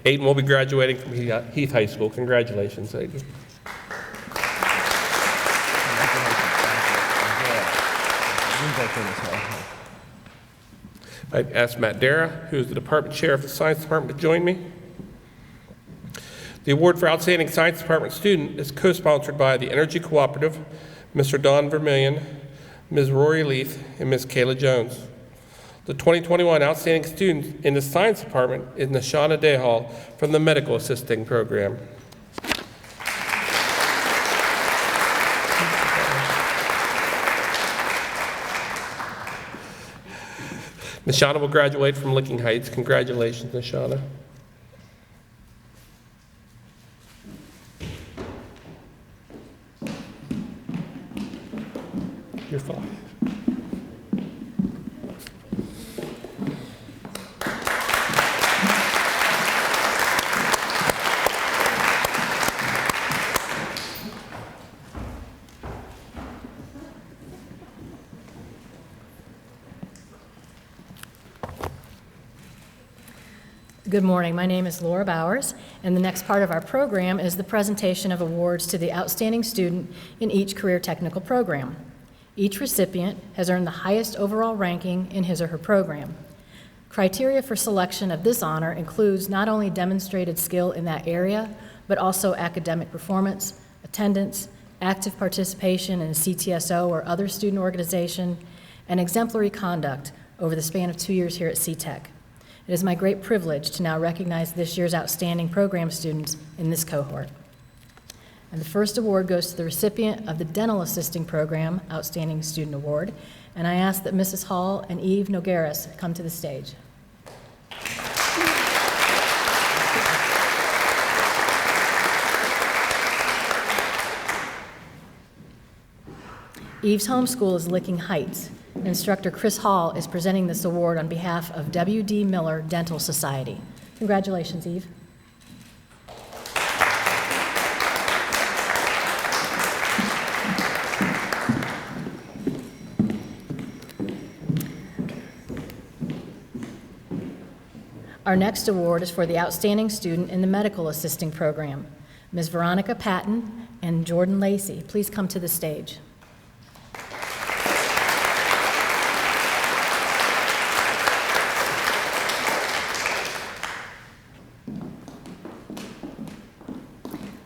Aiden will be graduating from Heath High School. Congratulations, Aiden. I'd ask Matt Dara, who is the department chair of the science department, to join me. The award for outstanding science department student is co-sponsored by the Energy Cooperative, Mr. Don Vermillion, Ms. Rory Leith, and Ms. Kayla Jones. The 2021 outstanding student in the science department is Nashana Dehal from the medical assisting program. Nashana will graduate from Licking Heights. Congratulations, Nashana. You're fine. Good morning. My name is Laura Bowers, and the next part of our program is the presentation of awards to the outstanding student in each career technical program. Each recipient has earned the highest overall ranking in his or her program. Criteria for selection of this honor includes not only demonstrated skill in that area, but also academic performance, attendance, active participation in a CTSO or other student organization, and exemplary conduct over the span of 2 years here at C-TEC. It is my great privilege to now recognize this year's outstanding program students in this cohort. And the first award goes to the recipient of the Dental Assisting Program Outstanding Student Award, and I ask that Mrs. Hall and Eve Nogueras come to the stage. Eve's home school is Licking Heights. Instructor Chris Hall is presenting this award on behalf of W.D. Miller Dental Society. Congratulations, Eve. Our next award is for the outstanding student in the medical assisting program. Ms. Veronica Patton and Jordan Lacey, please come to the stage.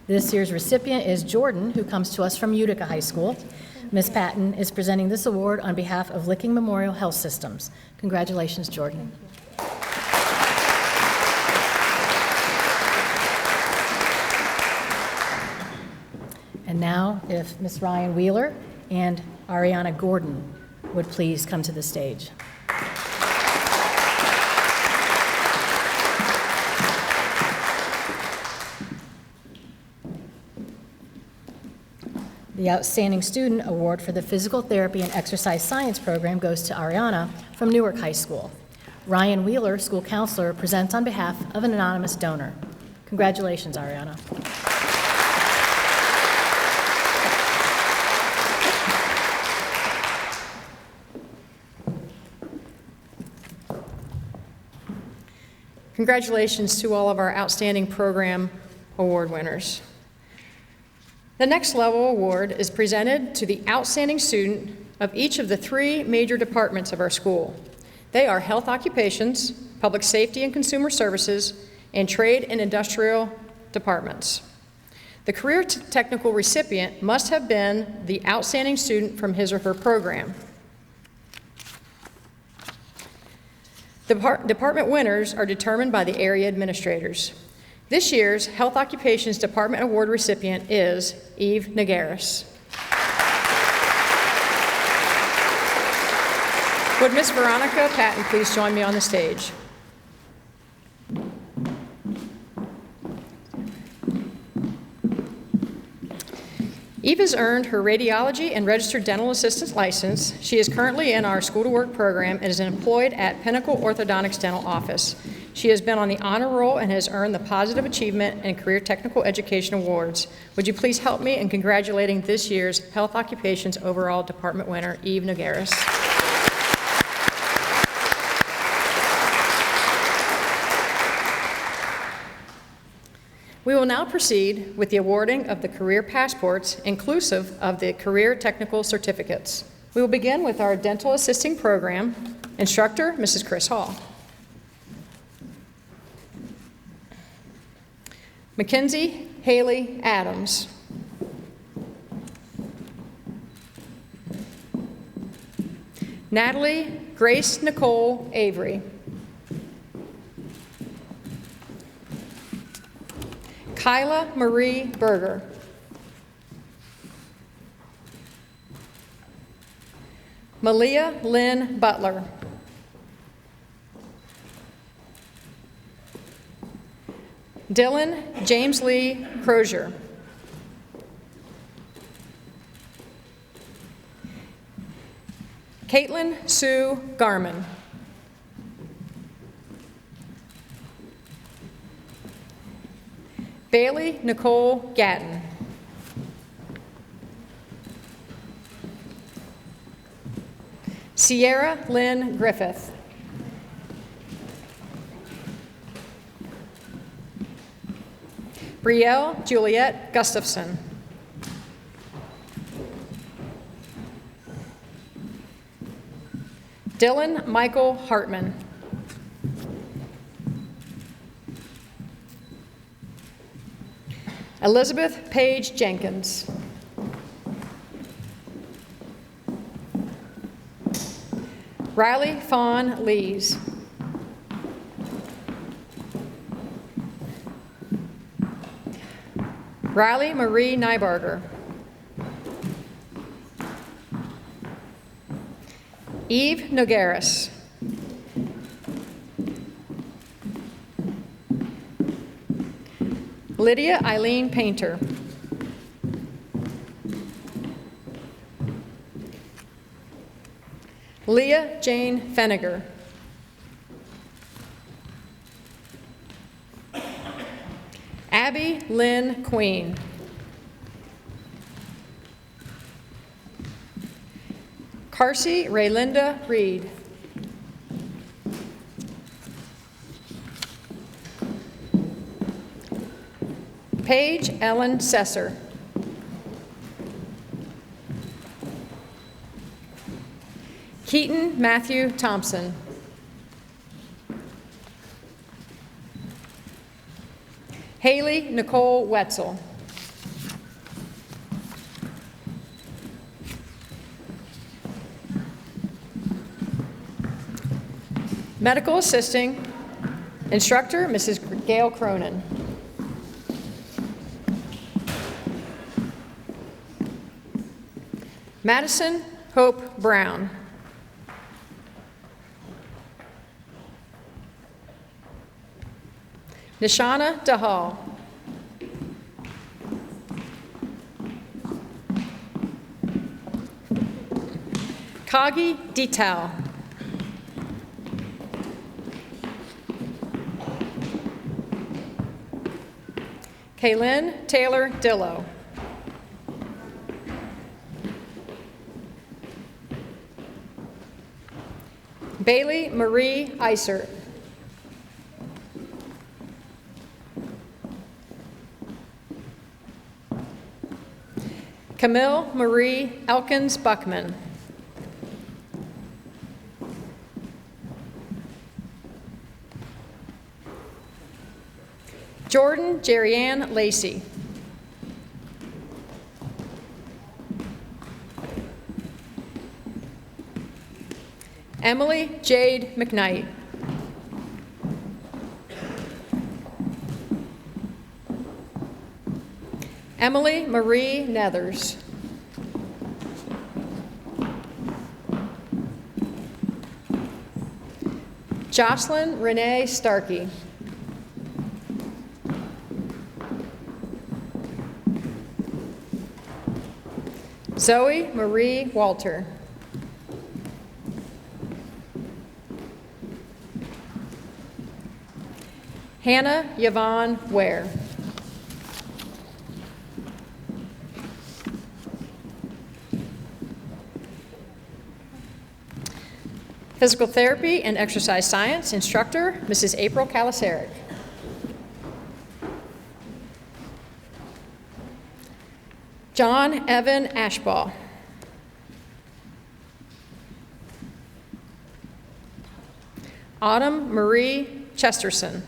This year's recipient is Jordan, who comes to us from Utica High School. Ms. Patton is presenting this award on behalf of Licking Memorial Health Systems. Congratulations, Jordan. And now, if Ms. Ryan Wheeler and Ariana Gordon would please come to the stage. The Outstanding Student Award for the Physical Therapy and Exercise Science program goes to Ariana from Newark High School. Ryan Wheeler, school counselor, presents on behalf of an anonymous donor. Congratulations, Ariana. Congratulations to all of our outstanding program award winners. The next level award is presented to the outstanding student of each of the 3 major departments of our school. They are Health Occupations, Public Safety and Consumer Services, and Trade and Industrial departments. The career technical recipient must have been the outstanding student from his or her program. The department winners are determined by the area administrators. This year's Health Occupations Department Award recipient is Eve Nagaris. Would Miss Veronica Patton please join me on the stage? Eve has earned her radiology and registered dental assistant license. She is currently in our School to Work program and is employed at Pinnacle Orthodontics Dental Office. She has been on the honor roll and has earned the Positive Achievement and Career Technical Education Awards. Would you please help me in congratulating this year's Health Occupations overall department winner, Eve Nagaris. We will now proceed with the awarding of the career passports, inclusive of the career technical certificates. We will begin with our dental assisting program instructor, Mrs. Chris Hall. Mackenzie Haley Adams. Natalie Grace Nicole Avery. Kyla Marie Berger. Malia Lynn Butler. Dylan James Lee Crozier. Caitlin Sue Garman. Bailey Nicole Gatton. Sierra Lynn Griffith. Brielle Juliette Gustafson. Dylan Michael Hartman. Elizabeth Paige Jenkins. Riley Fawn Lees. Riley Marie Nybarger. Eve Nogaris. Lydia Eileen Painter. Leah Jane Feniger. Abby Lynn Queen. Carsey Raylinda Reed. Paige Ellen Sesser. Keaton Matthew Thompson. Haley Nicole Wetzel. Medical assisting instructor, Mrs. Gail Cronin. Madison Hope Brown. Nishana DeHall. Kagi Dital. Kaylin Taylor Dillo. Bailey Marie Isert. Camille Marie Elkins Buckman. Jordan Jerrianne Lacey. Emily Jade McKnight. Emily Marie Nethers. Jocelyn Renee Starkey. Zoe Marie Walter. Hannah Yvonne Ware. Physical therapy and exercise science instructor, Mrs. April Kalasaric. John Evan Ashbaugh. Autumn Marie Chesterson.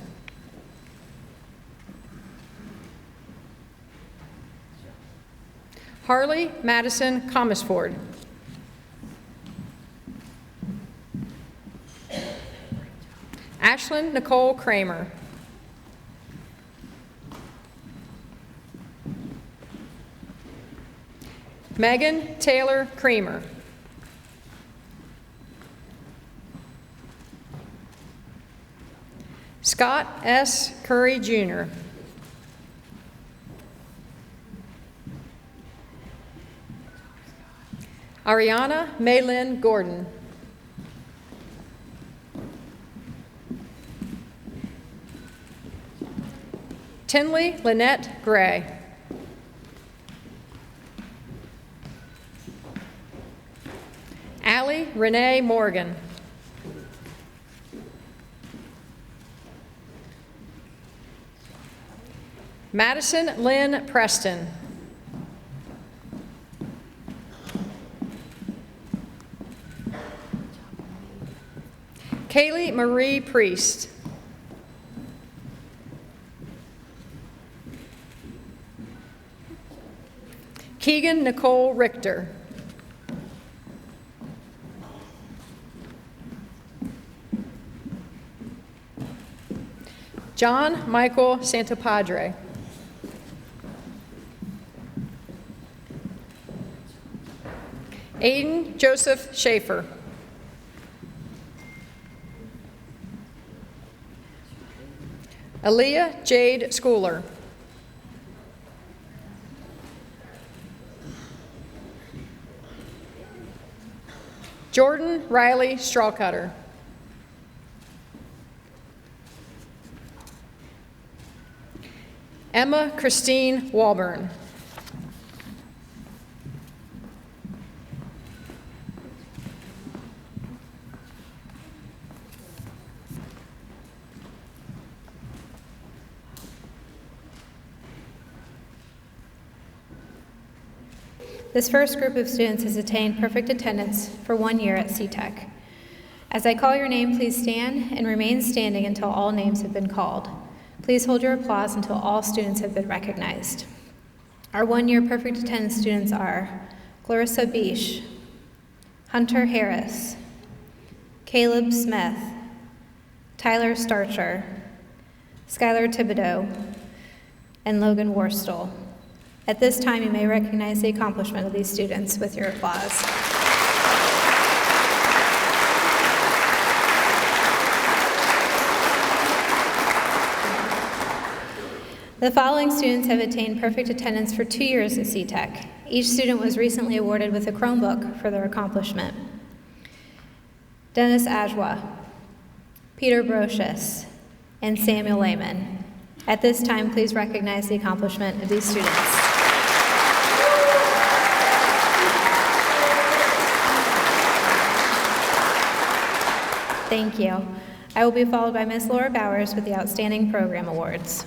Harley Madison Comisford. Ashlyn Nicole Kramer. Megan Taylor Creamer. Scott S. Curry Jr. Ariana Maylin Gordon. Tinley Lynette Gray. Allie Renee Morgan. Madison Lynn Preston. Kaylee Marie Priest. Keegan Nicole Richter. John Michael Santopadre. Aiden Joseph Schaefer. Aaliyah Jade Schooler. Jordan Riley Strawcutter. Emma Christine Walburn. This first group of students has attained perfect attendance for 1 year at C-TEC. As I call your name, please stand and remain standing until all names have been called. Please hold your applause until all students have been recognized. Our 1 year perfect attendance students are Clarissa Beesh, Hunter Harris, Caleb Smith, Tyler Starcher, Skylar Thibodeau, and Logan Worstel. At this time, you may recognize the accomplishment of these students with your applause. The following students have attained perfect attendance for 2 years at C-TEC. Each student was recently awarded with a Chromebook for their accomplishment. Dennis Ajwa, Peter Brocious, and Samuel Lehman. At this time, please recognize the accomplishment of these students. Thank you. I will be followed by Ms. Laura Bowers with the Outstanding Program Awards.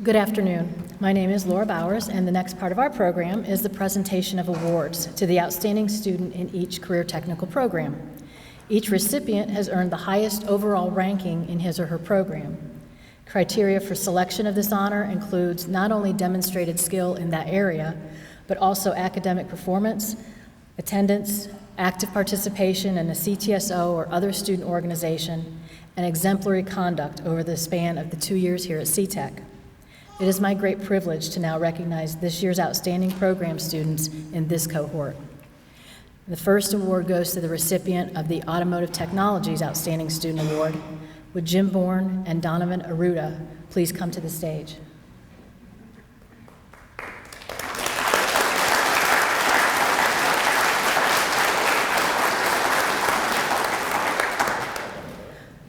Good afternoon. My name is Laura Bowers, and the next part of our program is the presentation of awards to the outstanding student in each career technical program. Each recipient has earned the highest overall ranking in his or her program. Criteria for selection of this honor includes not only demonstrated skill in that area, but also academic performance, attendance, active participation in a CTSO or other student organization, and exemplary conduct over the span of the 2 years here at C-TEC. It is my great privilege to now recognize this year's outstanding program students in this cohort. The first award goes to the recipient of the Automotive Technologies Outstanding Student Award. Would Jim Bourne and Donovan Aruda please come to the stage?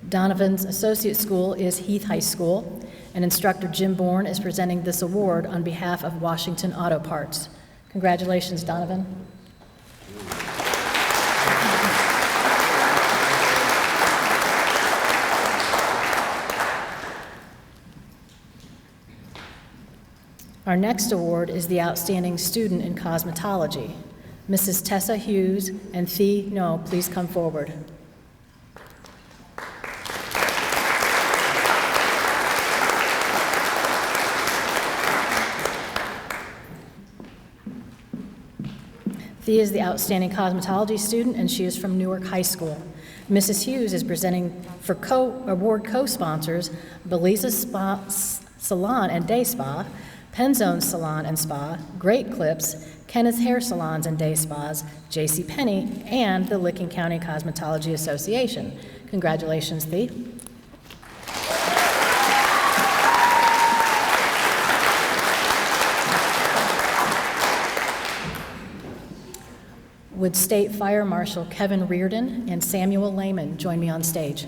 Donovan's associate school is Heath High School, and instructor Jim Bourne is presenting this award on behalf of Washington Auto Parts. Congratulations, Donovan. Our next award is the Outstanding Student in Cosmetology. Mrs. Tessa Hughes and Thi No, please come forward. Thi is the Outstanding Cosmetology student, and she is from Newark High School. Mrs. Hughes is presenting for award co-sponsors Beliza Spa Salon and Day Spa, Penzone Salon and Spa, Great Clips, Kenneth's Hair Salons and Day Spas, J.C. Penney, and the Licking County Cosmetology Association. Congratulations, Thi. Would State Fire Marshal Kevin Reardon and Samuel Lehman join me on stage?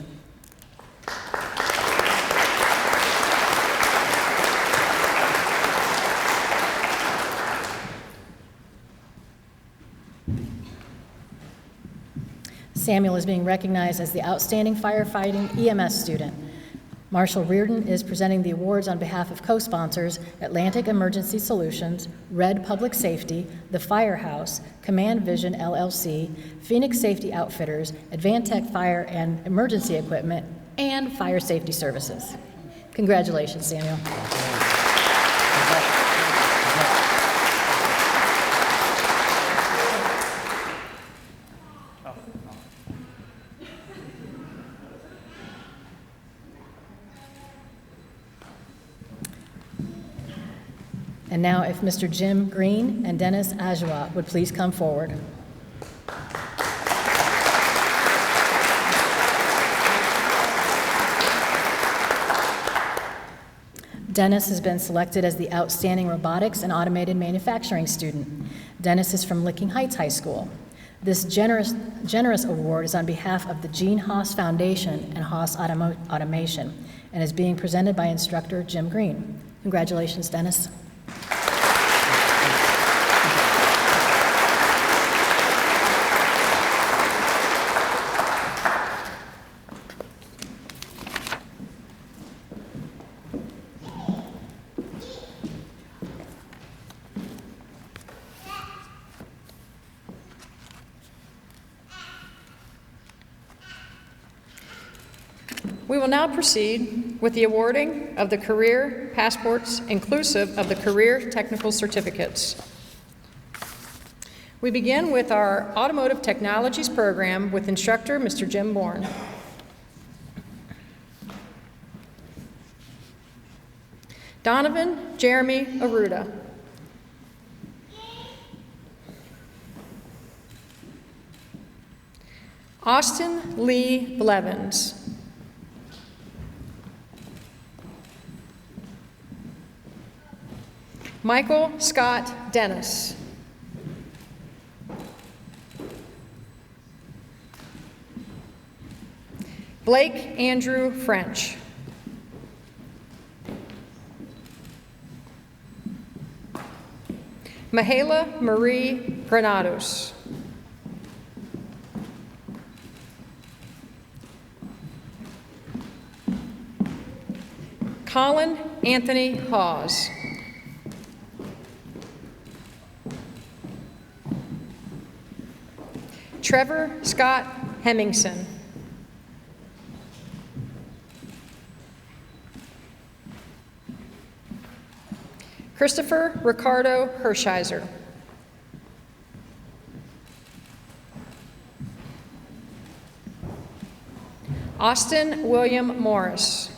Samuel is being recognized as the Outstanding Firefighting EMS Student. Marshal Reardon is presenting the awards on behalf of co-sponsors Atlantic Emergency Solutions, Red Public Safety, The Firehouse, Command Vision LLC, Phoenix Safety Outfitters, Advantech Fire and Emergency Equipment, and Fire Safety Services. Congratulations, Samuel. And now, if Mr. Jim Green and Dennis Ajwa would please come forward. Dennis has been selected as the Outstanding Robotics and Automated Manufacturing Student. Dennis is from Licking Heights High School. This generous award is on behalf of the Gene Haas Foundation and Haas Automation and is being presented by instructor Jim Green. Congratulations, Dennis. We will now proceed with the awarding of the career passports inclusive of the career technical certificates. We begin with our Automotive Technologies program with instructor Mr. Jim Bourne. Donovan Jeremy Aruda. Austin Lee Blevins. Michael Scott Dennis. Blake Andrew French. Mahala Marie Granados. Colin Anthony Hawes. Trevor Scott Hemmingson. Christopher Ricardo Hershiser. Austin William Morris.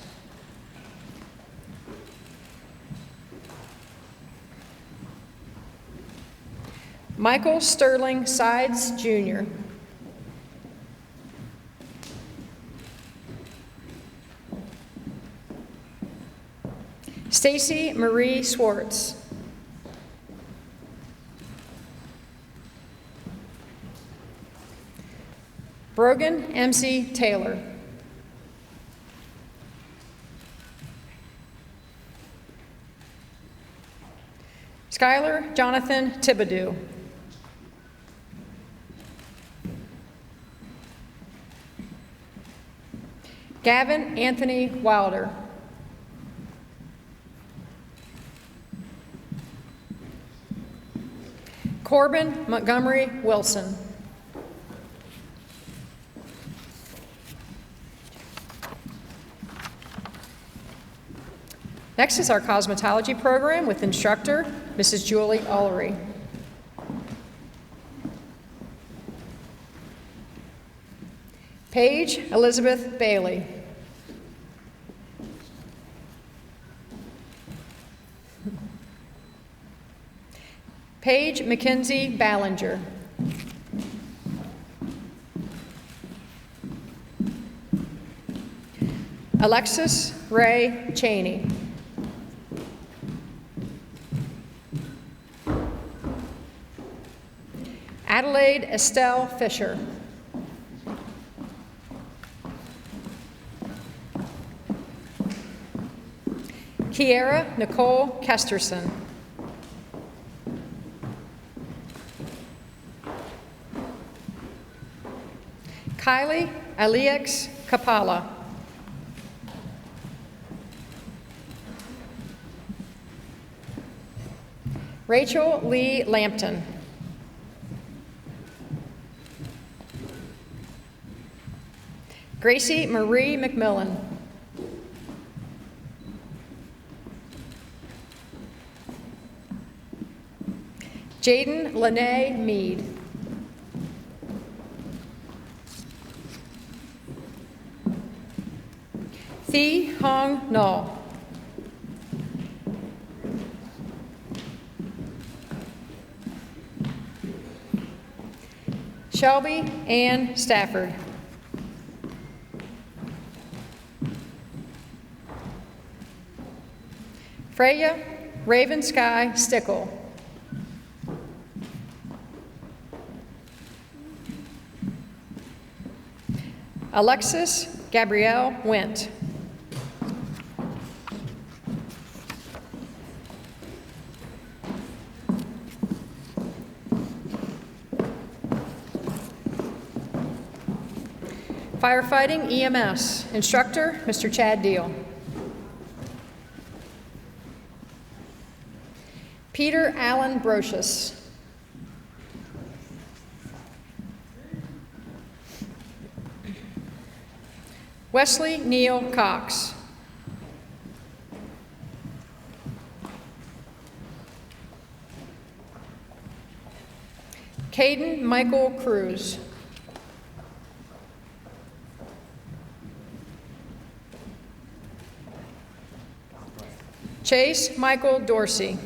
Michael Sterling Sides, Jr. Stacy Marie Swartz. Brogan MC Taylor. Skylar Jonathan Thibodeau. Gavin Anthony Wilder. Corbin Montgomery Wilson. Next is our cosmetology program with instructor, Mrs. Julie Ullery. Paige Elizabeth Bailey. Paige Mackenzie Ballinger. Alexis Ray Cheney. Adelaide Estelle Fisher. Kiera Nicole Kesterson. Kylie Alix Kapala. Rachel Lee Lampton. Gracie Marie McMillan. Jaden Lene Mead. Thi Hong No. Shelby Ann Stafford. Freya Raven Sky Stickle. Alexis Gabrielle Went. Firefighting EMS. Instructor, Mr. Chad Deal. Peter Allen Brocious. Wesley Neal Cox. Caden Michael Cruz. Chase Michael Dorsey.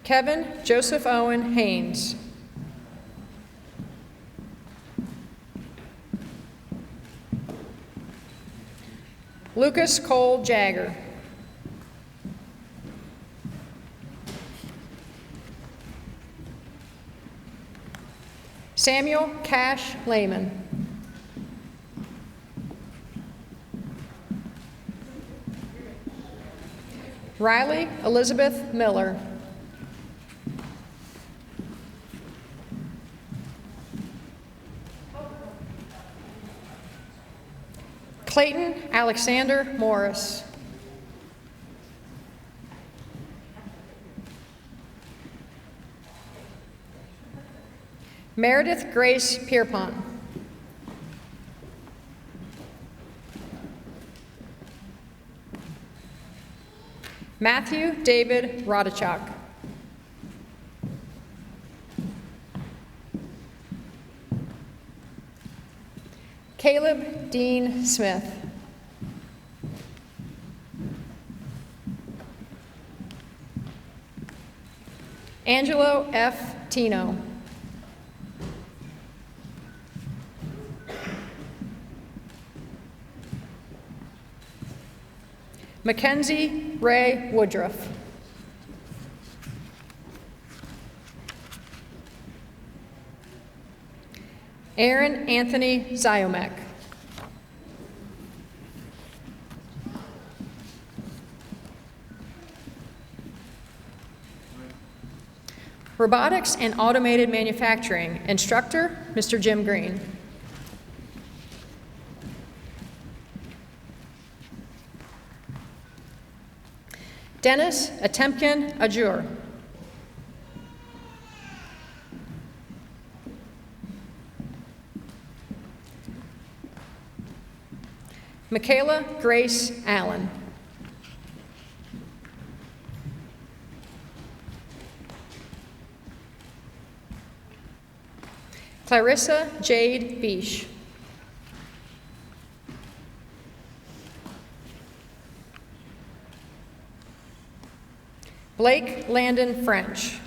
Kevin Joseph Owen Haynes. Lucas Cole Jagger. Samuel Cash Lehman. Riley Elizabeth Miller. Clayton Alexander Morris. Meredith Grace Pierpont. Matthew David Rodachok. Caleb Dean Smith. Angelo F. Tino. Mackenzie Ray Woodruff. Aaron Anthony Ziomek. Robotics and Automated Manufacturing, instructor, Mr. Jim Green. Dennis Atemkin Ajur. Michaela Grace Allen. Clarissa Jade Beesh. Blake Landon French.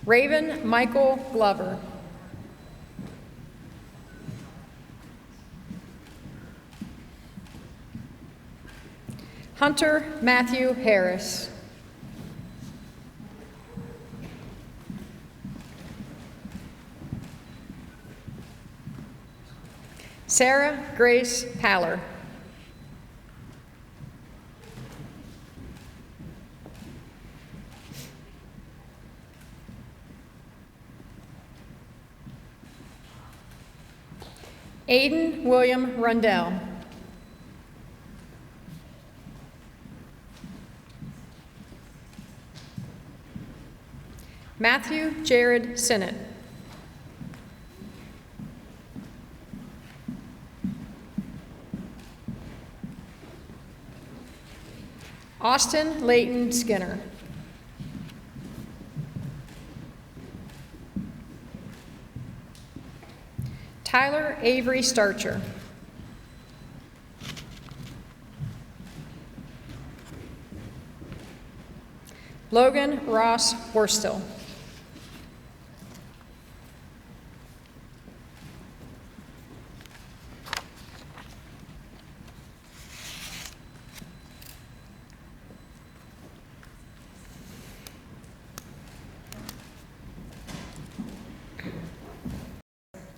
Raven Michael Glover. Hunter Matthew Harris. Sarah Grace Haller. Aiden William Rundell. Matthew Jared Sinnott. Austin Layton Skinner. Tyler Avery Starcher. Logan Ross Worstel.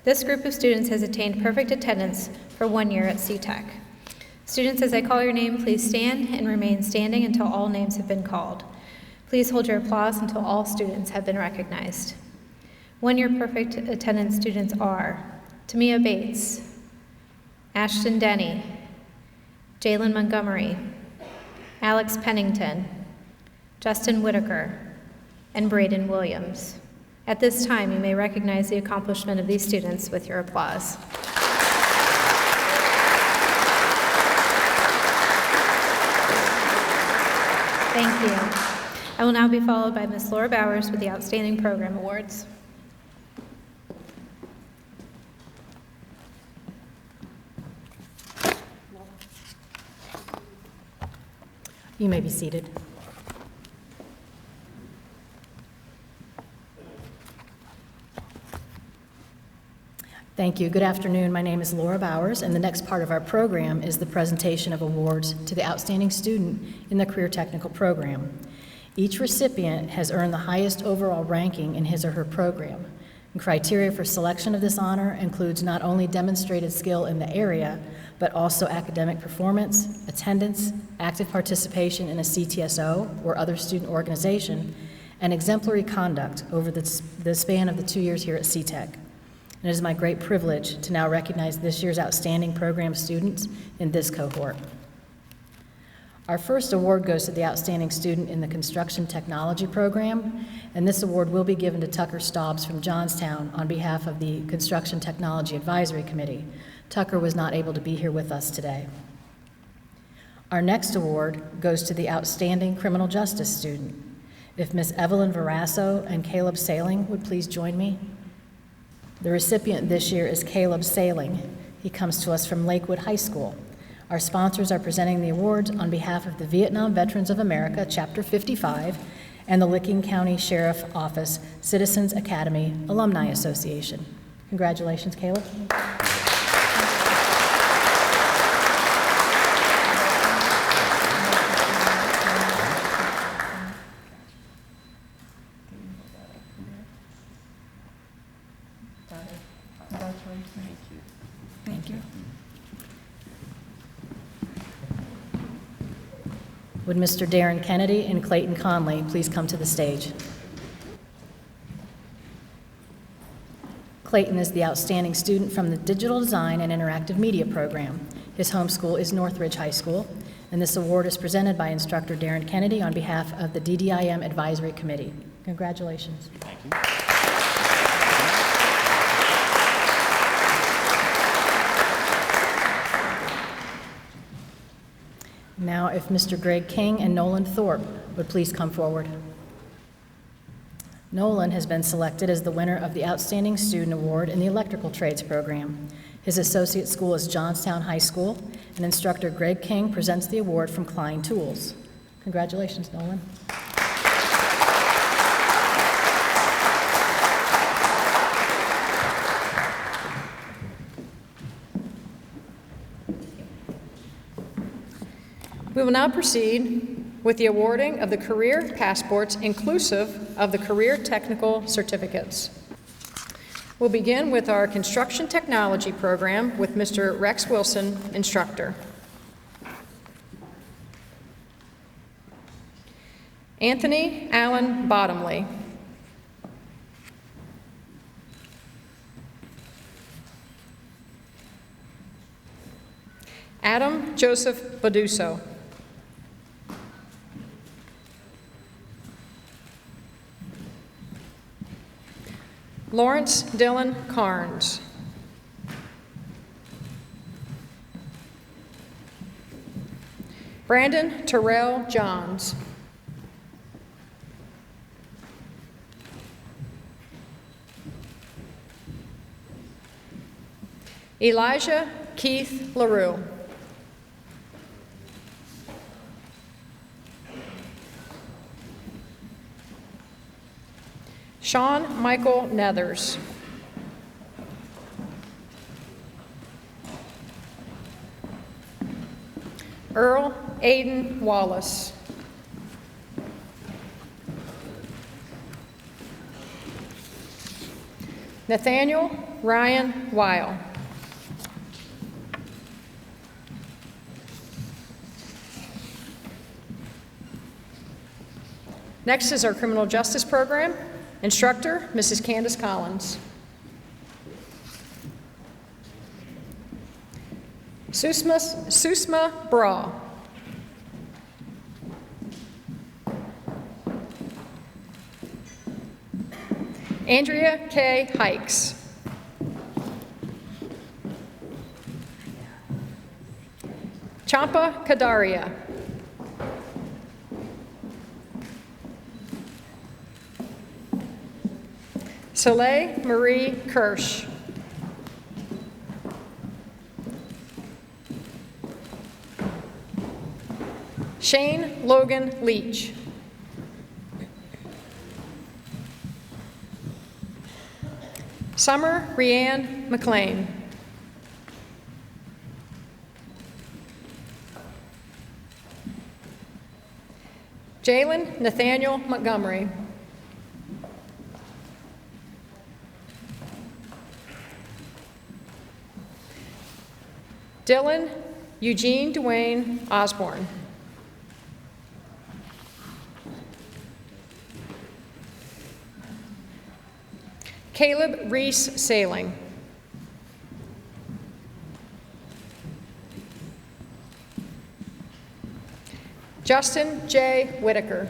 This group of students has attained perfect attendance for 1 year at C-TEC. Students, as I call your name, please stand and remain standing until all names have been called. Please hold your applause until all students have been recognized. 1 year perfect attendance students are Tamia Bates, Ashton Denny, Jalen Montgomery, Alex Pennington, Justin Whitaker, and Braden Williams. At this time, you may recognize the accomplishment of these students with your applause. Thank you. I will now be followed by Ms. Laura Bowers with the Outstanding Program Awards. You may be seated. Thank you. Good afternoon. My name is Laura Bowers, and the next part of our program is the presentation of awards to the outstanding student in the Career Technical Program. Each recipient has earned the highest overall ranking in his or her program. And criteria for selection of this honor includes not only demonstrated skill in the area, but also academic performance, attendance, active participation in a CTSO or other student organization, and exemplary conduct over the span of the 2 years here at C-TEC. It is my great privilege to now recognize this year's outstanding program students in this cohort. Our first award goes to the outstanding student in the Construction Technology Program, and this award will be given to Tucker Staubs from Johnstown on behalf of the Construction Technology Advisory Committee. Tucker was not able to be here with us today. Our next award goes to the outstanding Criminal Justice student. If Ms. Evelyn Verasso and Caleb Sailing would please join me. The recipient this year is Caleb Sailing. He comes to us from Lakewood High School. Our sponsors are presenting the awards on behalf of the Vietnam Veterans of America, Chapter 55, and the Licking County Sheriff Office Citizens Academy Alumni Association. Congratulations, Caleb. Would Mr. Darren Kennedy and Clayton Conley please come to the stage? Clayton is the outstanding student from the Digital Design and Interactive Media program. His home school is Northridge High School, and this award is presented by instructor Darren Kennedy on behalf of the DDIM Advisory Committee. Congratulations. Thank you. Now, if Mr. Greg King and Nolan Thorpe would please come forward. Nolan has been selected as the winner of the Outstanding Student Award in the Electrical Trades program. His associate school is Johnstown High School, and instructor Greg King presents the award from Klein Tools. Congratulations, Nolan. We will now proceed with the awarding of the career passports inclusive of the career technical certificates. We'll begin with our construction technology program with Mr. Rex Wilson, instructor. Anthony Allen Bottomley. Adam Joseph Baduso. Lawrence Dylan Carnes. Brandon Terrell Johns. Elijah Keith LaRue. Sean Michael Nethers. Earl Aiden Wallace. Nathaniel Ryan Weil. Next is our criminal justice program. Instructor, Mrs. Candace Collins. Susma Bra. Andrea K. Hikes. Champa Kadaria. Soleil Marie Kirsch. Shane Logan Leach. Summer Rianne McLean. Jalen Nathaniel Montgomery. Dylan Eugene Dwayne Osborne. Caleb Reese Sailing. Justin J. Whitaker.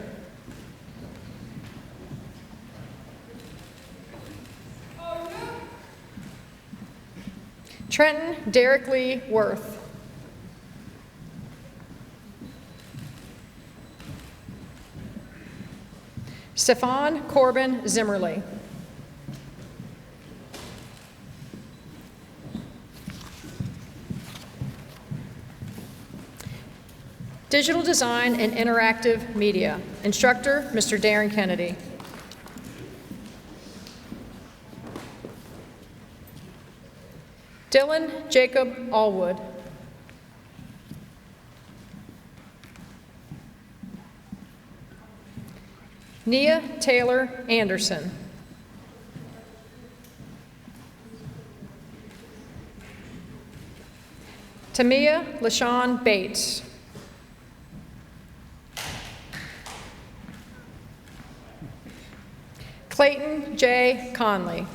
Trenton Derek Lee Worth. Stefan Corbin Zimmerly. Digital Design and Interactive Media. Instructor, Mr. Darren Kennedy. Dylan Jacob Allwood. Nia Taylor Anderson. Tamia LaShawn Bates. Clayton J. Conley.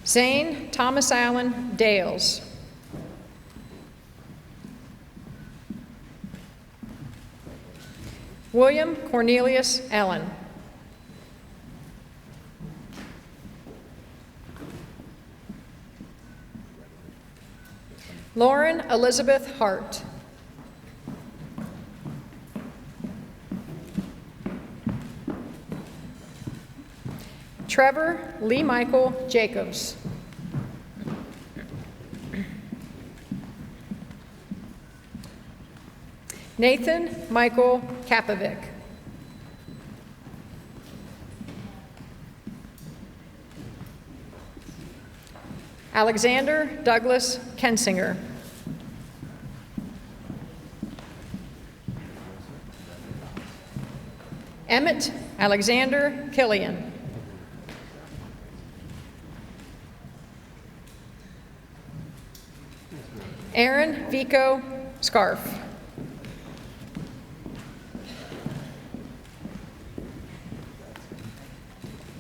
Zane Thomas Allen Dales. William Cornelius Allen. Lauren Elizabeth Hart. Trevor Lee Michael Jacobs. Nathan Michael Kapovic. Alexander Douglas Kensinger. Emmett Alexander Killian. Aaron Vico Scarf.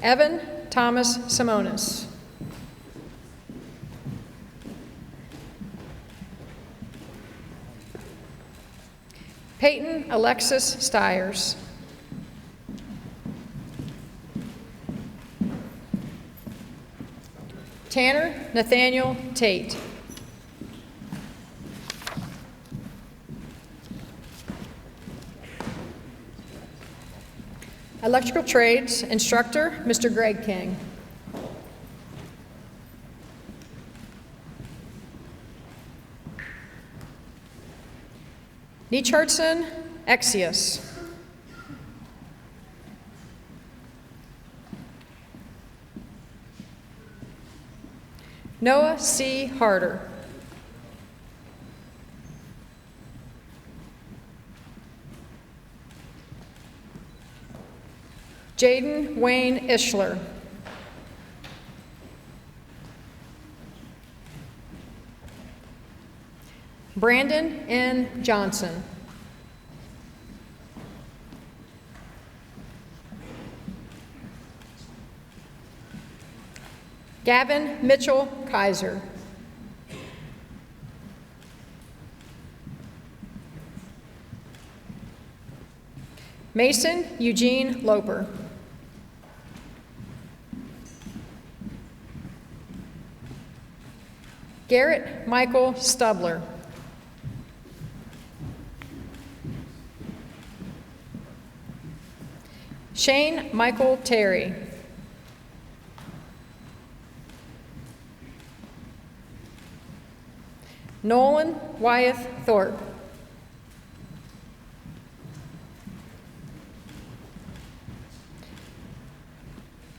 Evan Thomas Simonis. Peyton Alexis Stiers. Tanner Nathaniel Tate. Electrical Trades Instructor, Mr. Greg King. Nechartson Exius. Noah C. Harder. Jaden Wayne Ishler. Brandon N. Johnson. Gavin Mitchell Kaiser. Mason Eugene Loper. Garrett Michael Stubler. Shane Michael Terry. Nolan Wyeth Thorpe.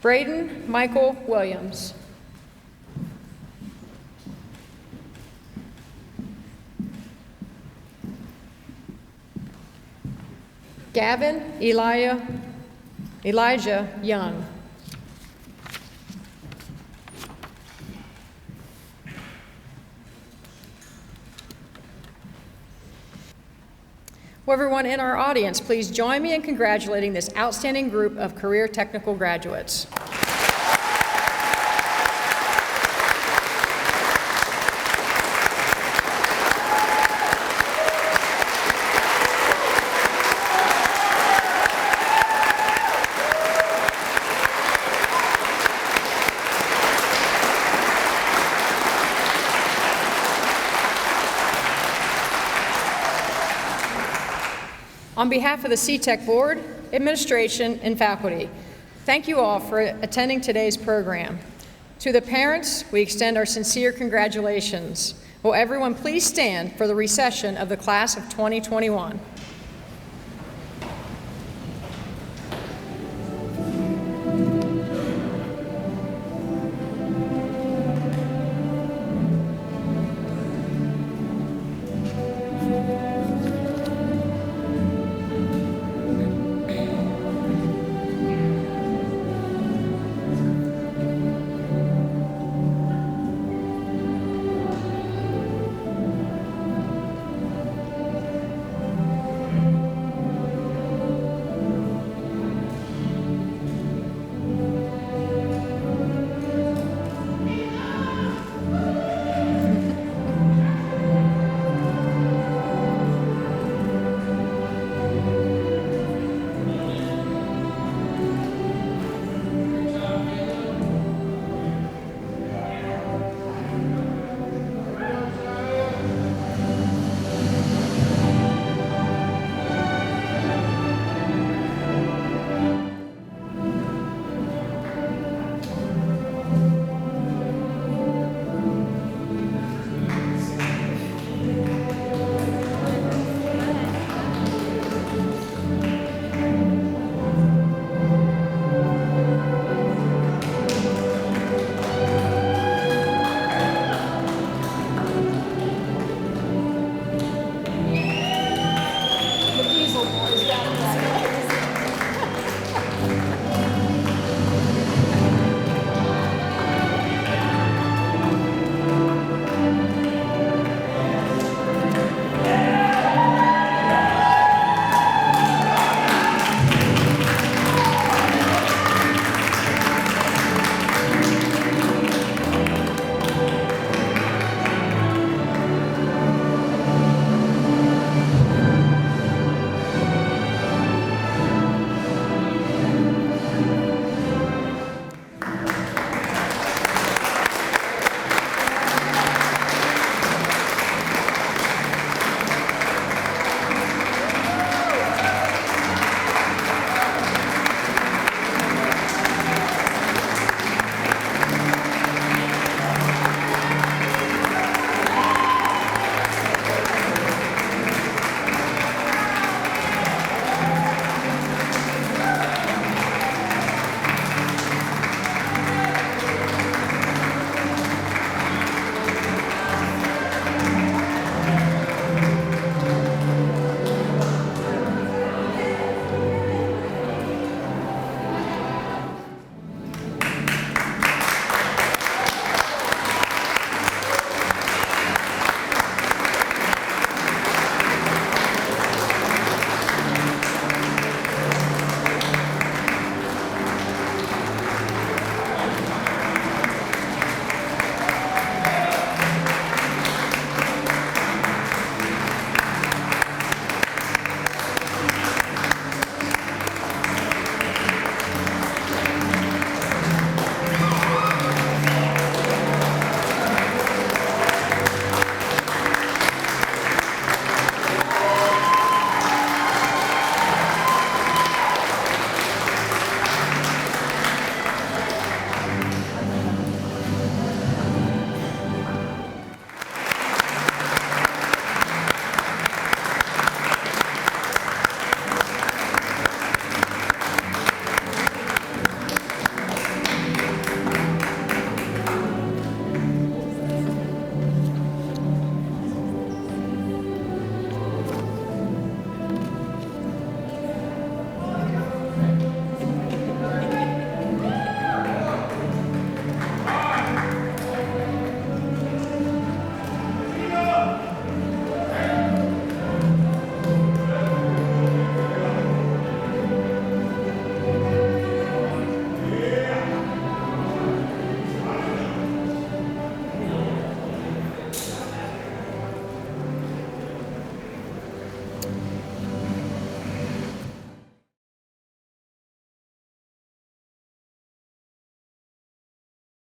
Braden Michael Williams. Gavin Elijah Young. Will everyone in our audience please join me in congratulating this outstanding group of career technical graduates. On behalf of the C-TEC Board, Administration, and faculty, thank you all for attending today's program. To the parents, we extend our sincere congratulations. Will everyone please stand for the recession of the class of 2021?